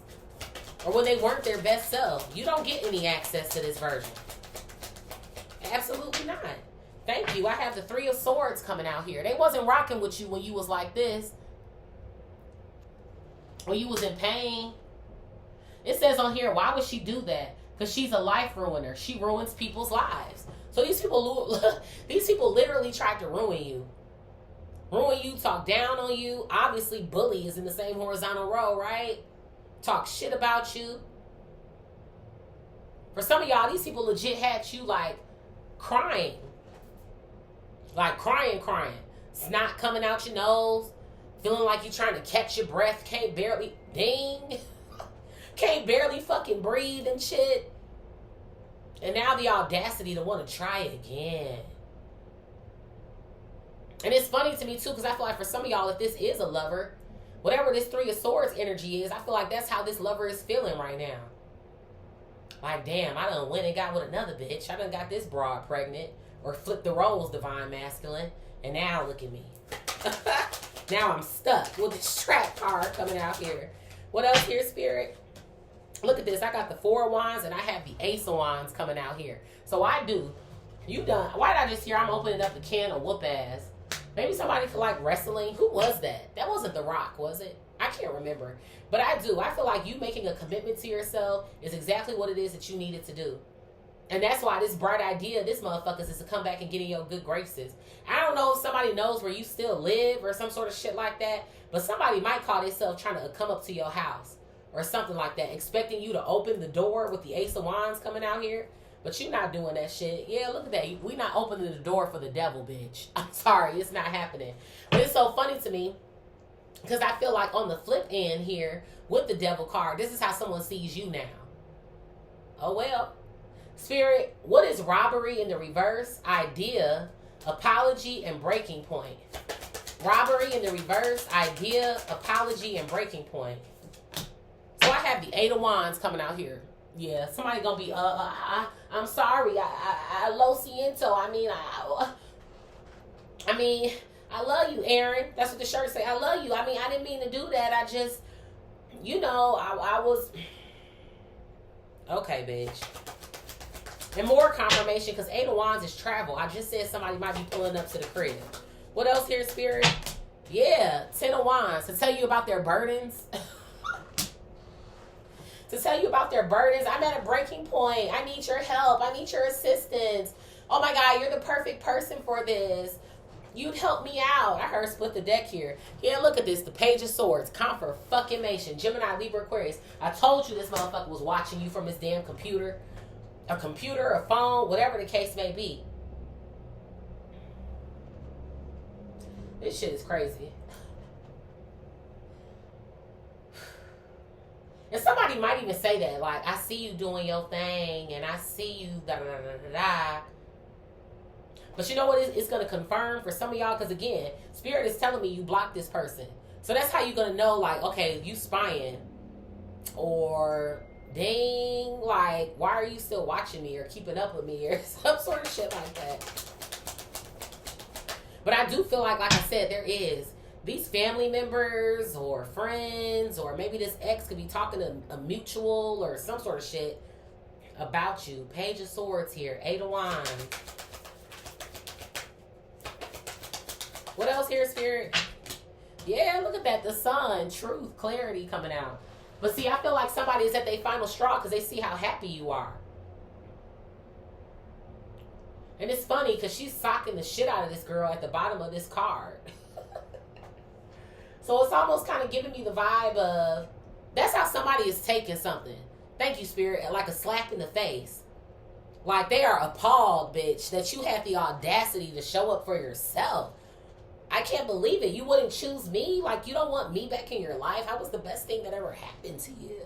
or when they weren't their best self. You don't get any access to this version. Absolutely not. Thank you. I have the 3 of Swords coming out here. They wasn't rocking with you when you was like this. When you was in pain. It says on here, why would she do that? Because she's a life ruiner. She ruins people's lives. So these people literally tried to ruin you. Ruin you, talk down on you. Obviously, bully is in the same horizontal row, right? Talk shit about you. For some of y'all, these people legit had you like crying. Like crying. Snot coming out your nose. Feeling like you're trying to catch your breath. Can't barely fucking breathe and shit. And now the audacity to want to try again. And it's funny to me too, because I feel like for some of y'all, if this is a lover, whatever this 3 of Swords energy is, I feel like that's how this lover is feeling right now. Like, damn, I done went and got with another bitch. I done got this broad pregnant. Or flipped the roles, Divine Masculine. And now look at me. Now I'm stuck with this trap card coming out here. What else here, Spirit? Look at this. I got the 4 of Wands and I have the Ace of Wands coming out here. So I do. You done. Why did I just hear I'm opening up the can of whoop ass? Maybe somebody could like wrestling. Who was that? That wasn't The Rock, was it? I can't remember. But I do. I feel like you making a commitment to yourself is exactly what it is that you needed to do. And that's why this bright idea, this motherfuckers, is to come back and get in your good graces. I don't know if somebody knows where you still live or some sort of shit like that, but somebody might call themselves trying to come up to your house or something like that, expecting you to open the door with the Ace of Wands coming out here. But you're not doing that shit. Yeah, look at that. We not opening the door for the devil, bitch. I'm sorry, it's not happening. But it's so funny to me because I feel like on the flip end here with the devil card, this is how someone sees you now. Oh, well. Spirit, what is robbery in the reverse? Idea, apology, and breaking point. Robbery in the reverse, idea, apology, and breaking point. So I have the Eight of Wands coming out here. Yeah, somebody gonna be, I'm sorry, I lo siento. I mean, I love you, Aaron. That's what the shirt say. I love you. I mean, I didn't mean to do that. I just, I was, okay, bitch. And more confirmation, because Eight of Wands is travel. I just said somebody might be pulling up to the crib. What else here, Spirit? Yeah, 10 of Wands. To tell you about their burdens. To tell you about their burdens. I'm at a breaking point. I need your help. I need your assistance. Oh my God, you're the perfect person for this. You'd help me out. I heard split the deck here. Yeah, look at this. The Page of Swords. Confirmation. Gemini, Libra, Aquarius. I told you this motherfucker was watching you from his damn computer. A computer, a phone, whatever the case may be. This shit is crazy. And somebody might even say that, like, I see you doing your thing, and I see you da-da-da-da-da. But you know what it's going to confirm for some of y'all? Because, again, Spirit is telling me you blocked this person. So that's how you're going to know, like, okay, you spying. Or, dang, like, why are you still watching me or keeping up with me or some sort of shit like that. But I do feel like I said, there is these family members or friends, or maybe this ex could be talking to a mutual or some sort of shit about you. Page of Swords here. Eight of Wands. What else here, Spirit? Yeah, look at that. The Sun. Truth. Clarity coming out. But see, I feel like somebody is at their final straw because they see how happy you are. And it's funny because she's socking the shit out of this girl at the bottom of this card. So it's almost kind of giving me the vibe of, that's how somebody is taking something. Thank you, Spirit. Like a slap in the face. Like they are appalled, bitch, that you have the audacity to show up for yourself. I can't believe it. You wouldn't choose me? Like you don't want me back in your life? How was the best thing that ever happened to you?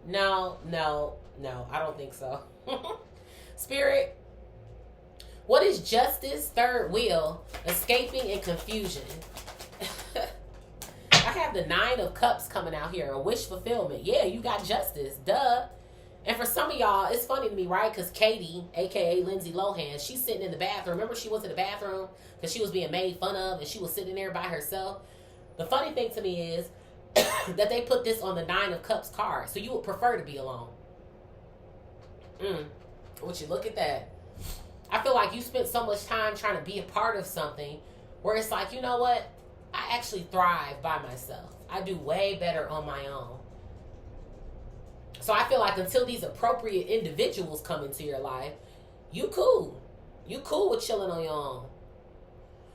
No, I don't think so. Spirit, what is justice? Third wheel, escaping and confusion. I have the 9 of Cups coming out here, a wish fulfillment. Yeah, you got justice, duh. And for some of y'all, it's funny to me, right? Because Katie, a.k.a. Lindsay Lohan, she's sitting in the bathroom. Remember she went to the bathroom because she was being made fun of and she was sitting there by herself? The funny thing to me is that they put this on the 9 of Cups card. So you would prefer to be alone. Would you look at that? I feel like you spent so much time trying to be a part of something where it's like, you know what? I actually thrive by myself. I do way better on my own. So I feel like until these appropriate individuals come into your life, you cool. You cool with chilling on your own.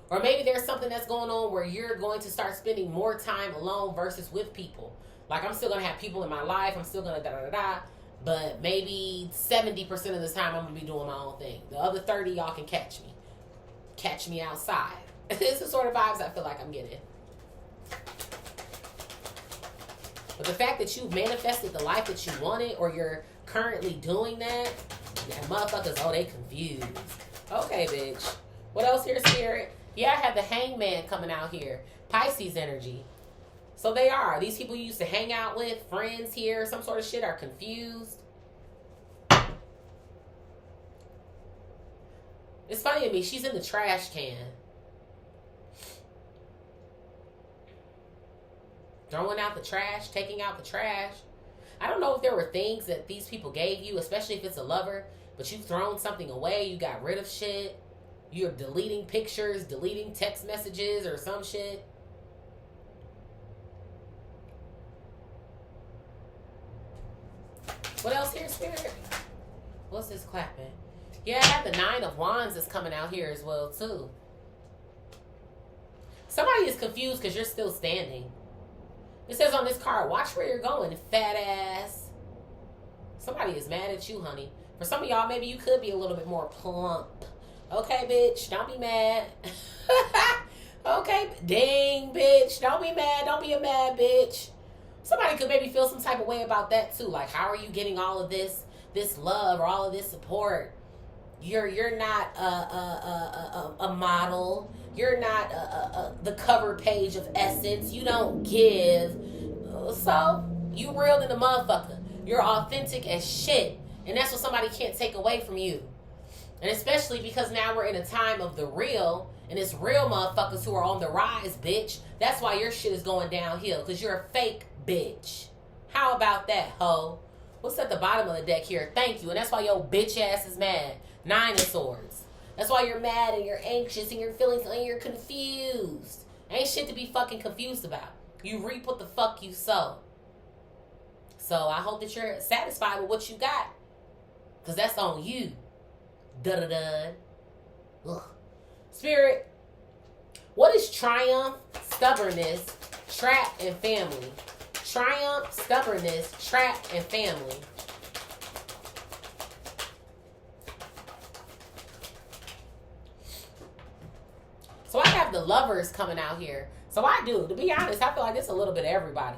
Or maybe there's something that's going on where you're going to start spending more time alone versus with people. Like I'm still going to have people in my life. I'm still going to da-da-da-da. But maybe 70% of the time I'm going to be doing my own thing. The other 30, y'all can catch me. Catch me outside. It's the sort of vibes I feel like I'm getting. But the fact that you've manifested the life that you wanted, or you're currently doing that, motherfuckers, oh, they confused. Okay, bitch. What else here, Spirit? Yeah, I have the Hangman coming out here. Pisces energy. So they are. These people you used to hang out with, friends here, some sort of shit, are confused. It's funny to me. She's in the trash can. Throwing out the trash, taking out the trash. I don't know if there were things that these people gave you, especially if it's a lover, but you've thrown something away. You got rid of shit. You're deleting pictures, deleting text messages or some shit. What else here, Spirit? What's this clapping? Yeah, I have the 9 of Wands that's coming out here as well, too. Somebody is confused because you're still standing. It says on this card, watch where you're going, fat ass. Somebody is mad at you, honey. For some of y'all, maybe you could be a little bit more plump. Okay, bitch, don't be mad. Okay, dang, bitch, don't be mad. Don't be a mad bitch. Somebody could maybe feel some type of way about that too. Like, how are you getting all of this love or all of this support? You're not a model. You're not the cover page of Essence. You don't give. So you real than a motherfucker. You're authentic as shit, and that's what somebody can't take away from you. And especially because now we're in a time of the real, and it's real motherfuckers who are on the rise, bitch. That's why your shit is going downhill, because you're a fake bitch. How about that, hoe? What's at the bottom of the deck here? Thank you. And that's why your bitch ass is mad. 9 of Swords. That's why you're mad and you're anxious and you're feeling and you're confused. Ain't shit to be fucking confused about. You reap what the fuck you sow. So I hope that you're satisfied with what you got, because that's on you. Da-da-da. Ugh. Spirit, what is triumph, stubbornness, trap, and family? Triumph, stubbornness, trap, and family. So I have the Lovers coming out here. So I do. To be honest, I feel like it's a little bit of everybody.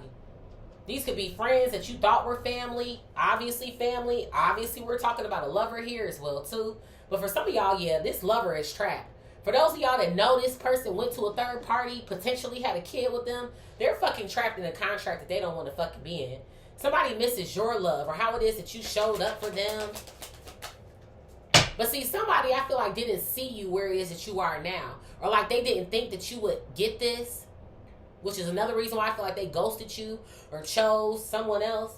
These could be friends that you thought were family. Obviously family. Obviously we're talking about a lover here as well too. But for some of y'all, yeah, this lover is trapped. For those of y'all that know this person went to a third party, potentially had a kid with them, they're fucking trapped in a contract that they don't want to fucking be in. Somebody misses your love or how it is that you showed up for them. But see, somebody I feel like didn't see you where it is that you are now. Or like they didn't think that you would get this. Which is another reason why I feel like they ghosted you or chose someone else.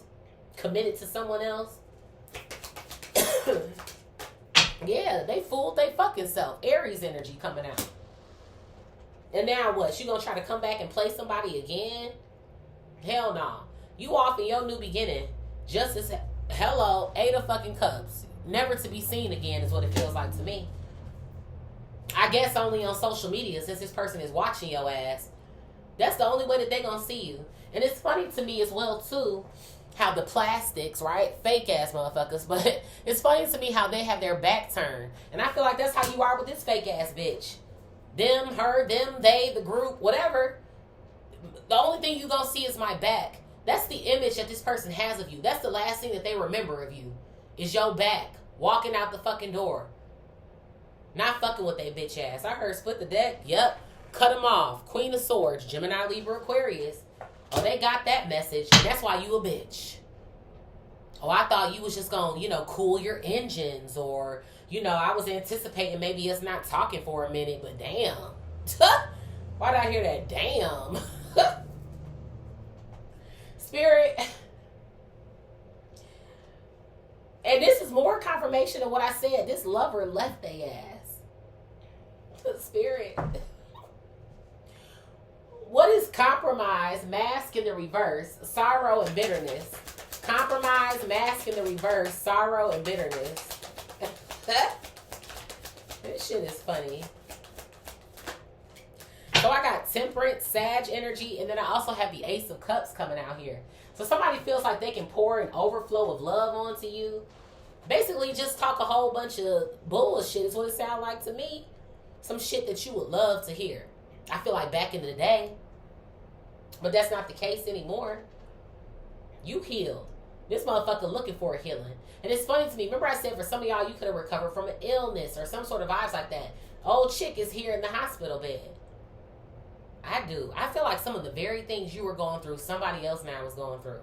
Committed to someone else. Yeah, they fooled they fucking self. Aries energy coming out. And now what? You gonna try to come back and play somebody again? Hell no. You off in your new beginning. Just as, hello, 8 of fucking cups. Never to be seen again is what it feels like to me. I guess only on social media, since this person is watching your ass. That's the only way that they gonna see you. And it's funny to me as well too, how the plastics, right? Fake ass motherfuckers. But it's funny to me how they have their back turned. And I feel like that's how you are with this fake ass bitch. Them, her, them, they, the group, whatever. The only thing you gonna see is my back. That's the image that this person has of you. That's the last thing that they remember of you. Is your back. Walking out the fucking door. Not fucking with they bitch ass. I heard split the deck. Yep. Cut them off. Queen of Swords. Gemini, Libra, Aquarius. Oh, they got that message. And that's why you a bitch. Oh, I thought you was just going to, cool your engines. Or, I was anticipating maybe us not talking for a minute. But damn. Why did I hear that? Damn. Spirit. And this is more confirmation of what I said. This lover left they ass. Spirit. What is compromise, mask in the reverse, sorrow and bitterness? Compromise, mask in the reverse, sorrow and bitterness. This shit is funny. So I got Temperance, Sag energy, and then I also have the Ace of Cups coming out here. So somebody feels like they can pour an overflow of love onto you. Basically just talk a whole bunch of bullshit is what it sounds like to me. Some shit that you would love to hear. I feel like back in the day. But that's not the case anymore. You healed. This motherfucker looking for a healing. And it's funny to me. Remember I said for some of y'all you could have recovered from an illness or some sort of vibes like that. Old chick is here in the hospital bed. I do. I feel like some of the very things you were going through, somebody else now is going through.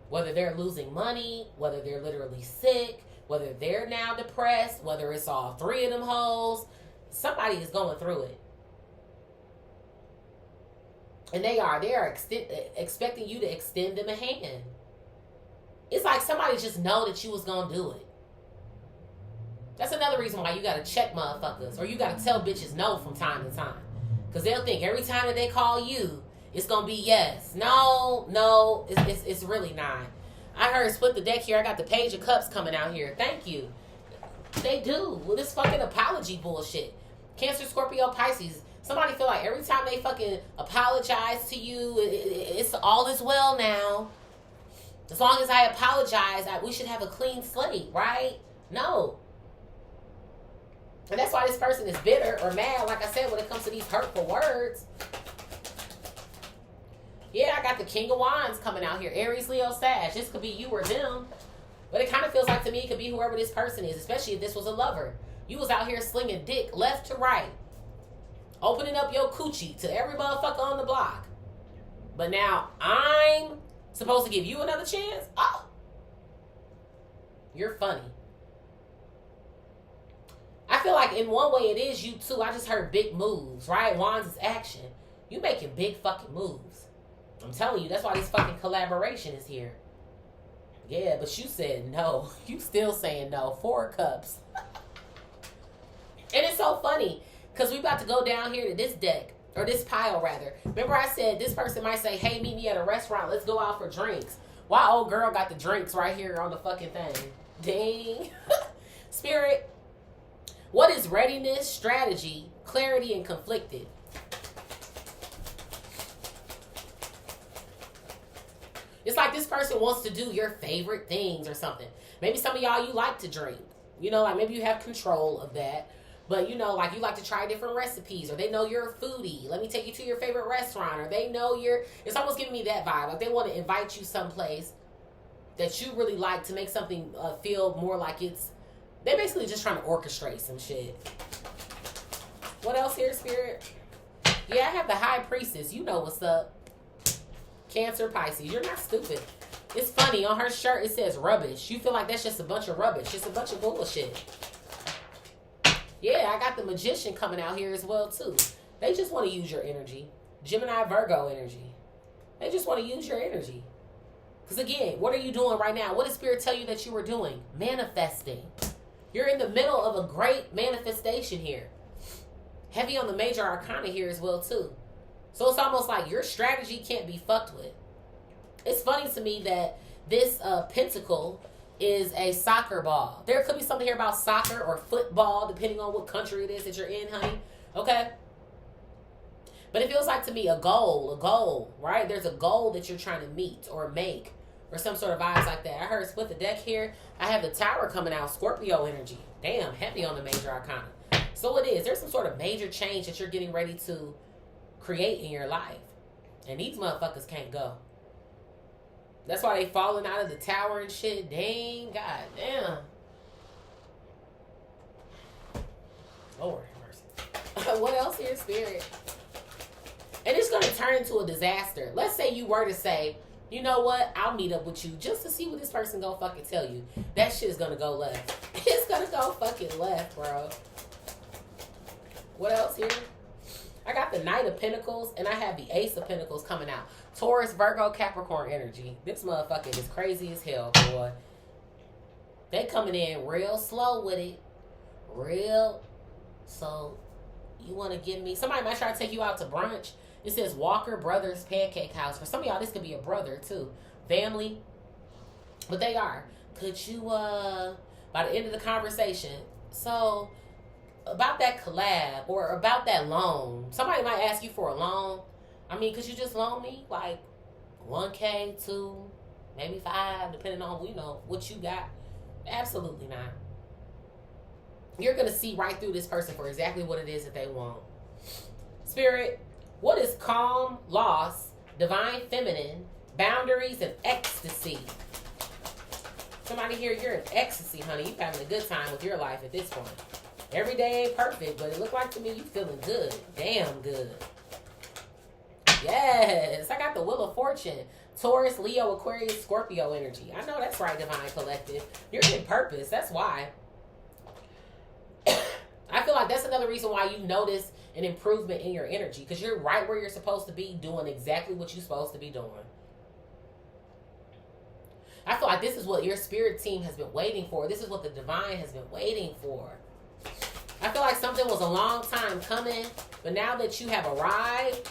Whether they're losing money, whether they're literally sick, whether they're now depressed, whether it's all 3 of them hoes, somebody is going through it. And they are expecting you to extend them a hand. It's like somebody just know that you was going to do it. That's another reason why you got to check motherfuckers. Or you got to tell bitches no from time to time. Because they'll think every time that they call you, it's going to be yes. No, it's really not. I heard split the deck here. I got the Page of Cups coming out here. Thank you. They do. With this fucking apology bullshit. Cancer, Scorpio, Pisces. Somebody feel like every time they fucking apologize to you, it's all is well now. As long as I apologize, we should have a clean slate, right? No. And that's why this person is bitter or mad, like I said, when it comes to these hurtful words. Yeah, I got the King of Wands coming out here. Aries, Leo, Sag. This could be you or them. But it kind of feels like to me it could be whoever this person is, especially if this was a lover. You was out here slinging dick left to right. Opening up your coochie to every motherfucker on the block. But now I'm supposed to give you another chance? Oh. You're funny. I feel like in one way it is you too. I just heard big moves, right? Wands is action. You making big fucking moves. I'm telling you, that's why this fucking collaboration is here. Yeah, but you said no. You still saying no. 4 cups. And it's so funny, because we about to go down here to this deck, or this pile rather. Remember I said this person might say, hey, meet me at a restaurant. Let's go out for drinks. Why old girl got the drinks right here on the fucking thing? Dang. Spirit, what is readiness, strategy, clarity, and conflicted? It's like this person wants to do your favorite things or something. Maybe some of y'all, you like to drink. You know, like maybe you have control of that. But, you know, like you like to try different recipes. Or they know you're a foodie. Let me take you to your favorite restaurant. Or they know you're... It's almost giving me that vibe. Like they want to invite you someplace that you really like to make something feel more like it's... They're basically just trying to orchestrate some shit. What else here, Spirit? Yeah, I have the High Priestess. You know what's up. Cancer, Pisces. You're not stupid. It's funny. On her shirt, it says rubbish. You feel like that's just a bunch of rubbish. It's a bunch of bullshit. Yeah, I got the Magician coming out here as well, too. They just want to use your energy. Gemini, Virgo energy. They just want to use your energy. Because, again, what are you doing right now? What did Spirit tell you that you were doing? Manifesting. You're in the middle of a great manifestation here. Heavy on the Major Arcana here as well, too. So it's almost like your strategy can't be fucked with. It's funny to me that this pentacle is a soccer ball. There could be something here about soccer or football, depending on what country it is that you're in, honey. Okay? But it feels like to me a goal, right? There's a goal that you're trying to meet or make or some sort of vibes like that. I heard split the deck here. I have the Tower coming out, Scorpio energy. Damn, heavy on the Major Arcana. So it is. There's some sort of major change that you're getting ready to create in your life. And these motherfuckers can't go. That's why they falling out of the tower and shit. Dang, god damn. Lord have mercy. What else here, Spirit? And it's going to turn into a disaster. Let's say you were to say, you know what? I'll meet up with you just to see what this person gonna fucking tell you. That shit is going to go left. It's going to go fucking left, bro. What else here? I got the Knight of Pentacles, and I have the Ace of Pentacles coming out. Taurus, Virgo, Capricorn energy. This motherfucker is crazy as hell, boy. They coming in real slow with it. Real. So, you want to give me... Somebody might try to take you out to brunch. It says Walker Brothers Pancake House. For some of y'all, this could be a brother, too. Family. But they are. Could you, by the end of the conversation... So... about that collab or about that loan. Somebody might ask you for a loan. I mean, could you just loan me like $1K, 2, maybe 5, depending on, you know, what you got? Absolutely not. You're going to see right through this person for exactly what it is that they want. Spirit, what is calm, loss, divine feminine, boundaries, and ecstasy? Somebody here, you're in ecstasy, honey. You're having a good time with your life at this point. Every day ain't perfect, but it look like to me you feeling good. Damn good. Yes. I got the Wheel of Fortune. Taurus, Leo, Aquarius, Scorpio energy. I know that's right, Divine Collective. You're in purpose. That's why. I feel like that's another reason why you notice an improvement in your energy. Because you're right where you're supposed to be, doing exactly what you're supposed to be doing. I feel like this is what your spirit team has been waiting for. This is what the divine has been waiting for. I feel like something was a long time coming, but now that you have arrived,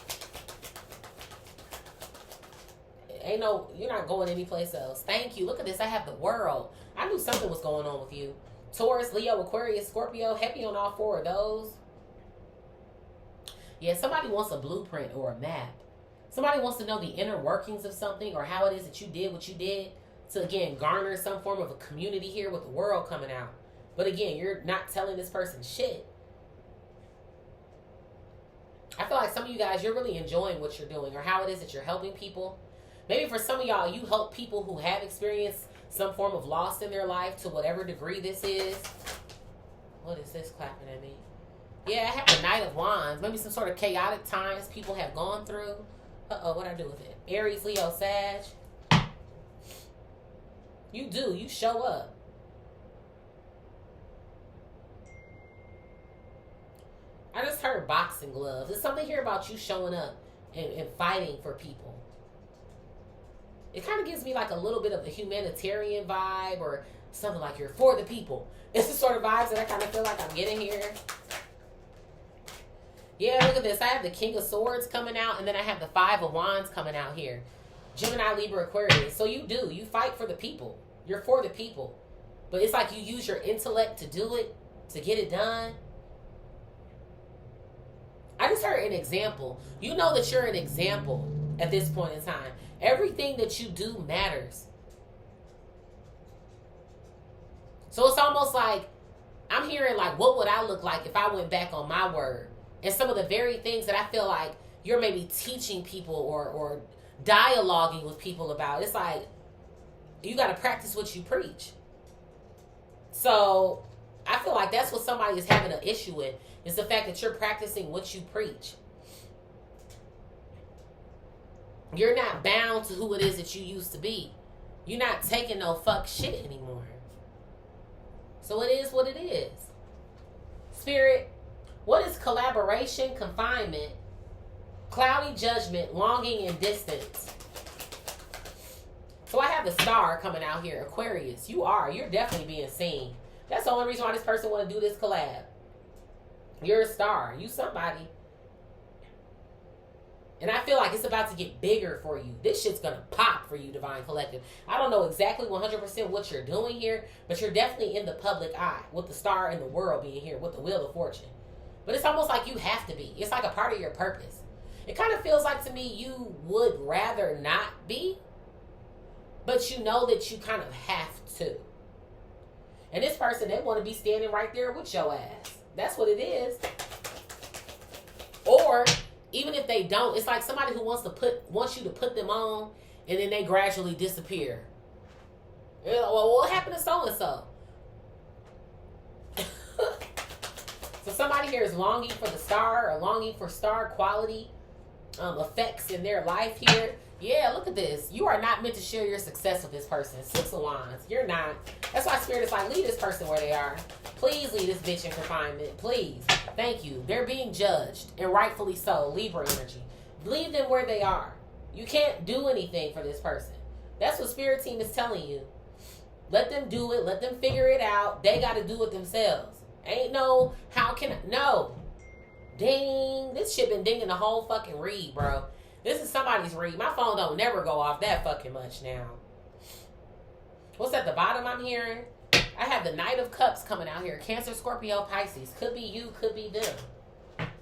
ain't Ain't no, you're not going anyplace else. Thank you. Look at this. I have the world. I knew something was going on with you. Taurus, Leo, Aquarius, Scorpio. Heavy on all four of those. Yeah, somebody wants a blueprint or a map. Somebody wants to know the inner workings of something or how it is that you did what you did to, again, garner some form of a community here with the world coming out. But again, you're not telling this person shit. I feel like some of you guys, you're really enjoying what you're doing or how it is that you're helping people. Maybe for some of y'all, you help people who have experienced some form of loss in their life to whatever degree this is. What is this clapping at me? Yeah, I have the Knight of Wands. Maybe some sort of chaotic times people have gone through. Uh-oh, what'd I do with it? Aries, Leo, Sag. You do. You show up. I just heard boxing gloves. There's something here about you showing up and fighting for people. It kind of gives me like a little bit of a humanitarian vibe or something like you're for the people. It's the sort of vibes that I kind of feel like I'm getting here. Yeah, look at this. I have the King of Swords coming out, and then I have the Five of Wands coming out here. Gemini, Libra, Aquarius. So you do. You fight for the people. You're for the people. But it's like you use your intellect to do it, to get it done. I just heard an example. You know that you're an example at this point in time. Everything that you do matters. So it's almost like I'm hearing like, what would I look like if I went back on my word? And some of the very things that I feel like you're maybe teaching people or dialoguing with people about. It's like, you got to practice what you preach. So I feel like that's what somebody is having an issue with. Is the fact that you're practicing what you preach. You're not bound to who it is that you used to be. You're not taking no fuck shit anymore. So it is what it is. Spirit, what is collaboration, confinement, cloudy judgment, longing, and distance? So I have the Star coming out here. Aquarius, you're definitely being seen. That's the only reason why this person want to do this collab. You're a star. You somebody. And I feel like it's about to get bigger for you. This shit's going to pop for you, Divine Collective. I don't know exactly 100% what you're doing here, but you're definitely in the public eye with the star in the world being here with the Wheel of Fortune. But it's almost like you have to be. It's like a part of your purpose. It kind of feels like to me you would rather not be, but you know that you kind of have to. And this person, they want to be standing right there with your ass. That's what it is. Or even if they don't, it's like somebody who wants you to put them on, and then they gradually disappear. Well, what happened to so and so? So somebody here is longing for the star or longing for star quality effects in their life here. Yeah, look at this. You are not meant to share your success with this person. 6 of Wands. You're not. That's why Spirit is like, leave this person where they are. Please leave this bitch in confinement. Please. Thank you. They're being judged, and rightfully so. Libra energy. Leave them where they are. You can't do anything for this person. That's what Spirit Team is telling you. Let them do it. Let them figure it out. They got to do it themselves. Ain't no, how can I? No. Ding. This shit been dinging the whole fucking read, bro. This is somebody's read. My phone don't never go off that fucking much now. What's at the bottom I'm hearing? I have the Knight of Cups coming out here. Cancer, Scorpio, Pisces. Could be you, could be them.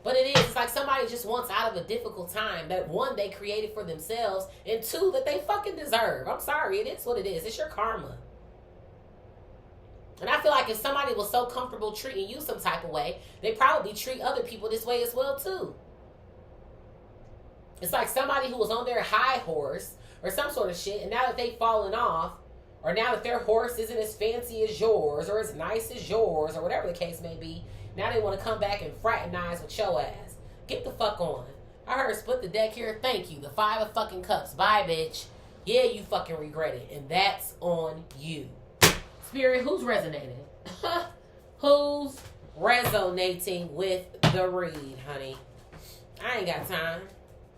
But it is. It's like somebody just wants out of a difficult time that, one, they created for themselves, and two, that they fucking deserve. I'm sorry. It is what it is. It's your karma. And I feel like if somebody was so comfortable treating you some type of way, they probably treat other people this way as well, too. It's like somebody who was on their high horse or some sort of shit, and now that they've fallen off, or now that their horse isn't as fancy as yours or as nice as yours or whatever the case may be, now they want to come back and fraternize with your ass. Get the fuck on. I heard split the deck here. Thank you. The 5 of fucking cups. Bye, bitch. Yeah, you fucking regret it. And that's on you. Spirit, who's resonating? Who's resonating with the read, honey? I ain't got time.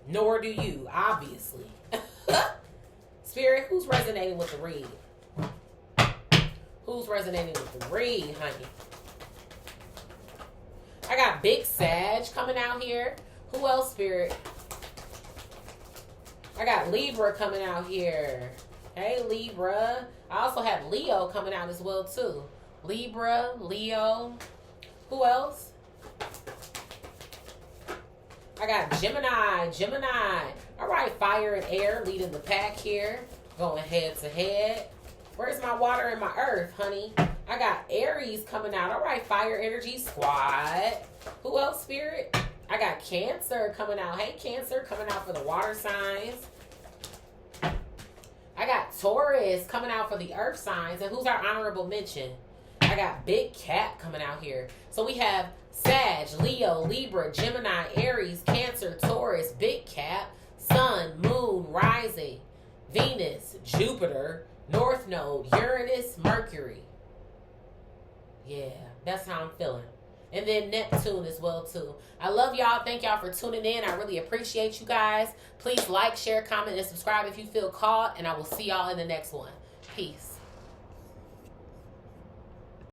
Nor do you, obviously. Spirit, who's resonating with the read? Who's resonating with the read, honey? I got Big Sag coming out here. Who else, Spirit? I got Libra coming out here. Hey, Libra. I also have Leo coming out as well, too. Libra, Leo. Who else? I got Gemini. All right, fire and air leading the pack here. Going head to head. Where's my water and my earth, honey? I got Aries coming out. All right, fire energy squad. Who else, Spirit? I got Cancer coming out. Hey, Cancer coming out for the water signs. I got Taurus coming out for the earth signs. And who's our honorable mention? I got Big Cat coming out here. So we have Sag, Leo, Libra, Gemini, Aries, Cancer, Taurus, Big Cat, Sun, Moon, Rising, Venus, Jupiter, North Node, Uranus, Mercury. Yeah, that's how I'm feeling. And then Neptune as well, too. I love y'all. Thank y'all for tuning in. I really appreciate you guys. Please like, share, comment, and subscribe if you feel called. And I will see y'all in the next one. Peace.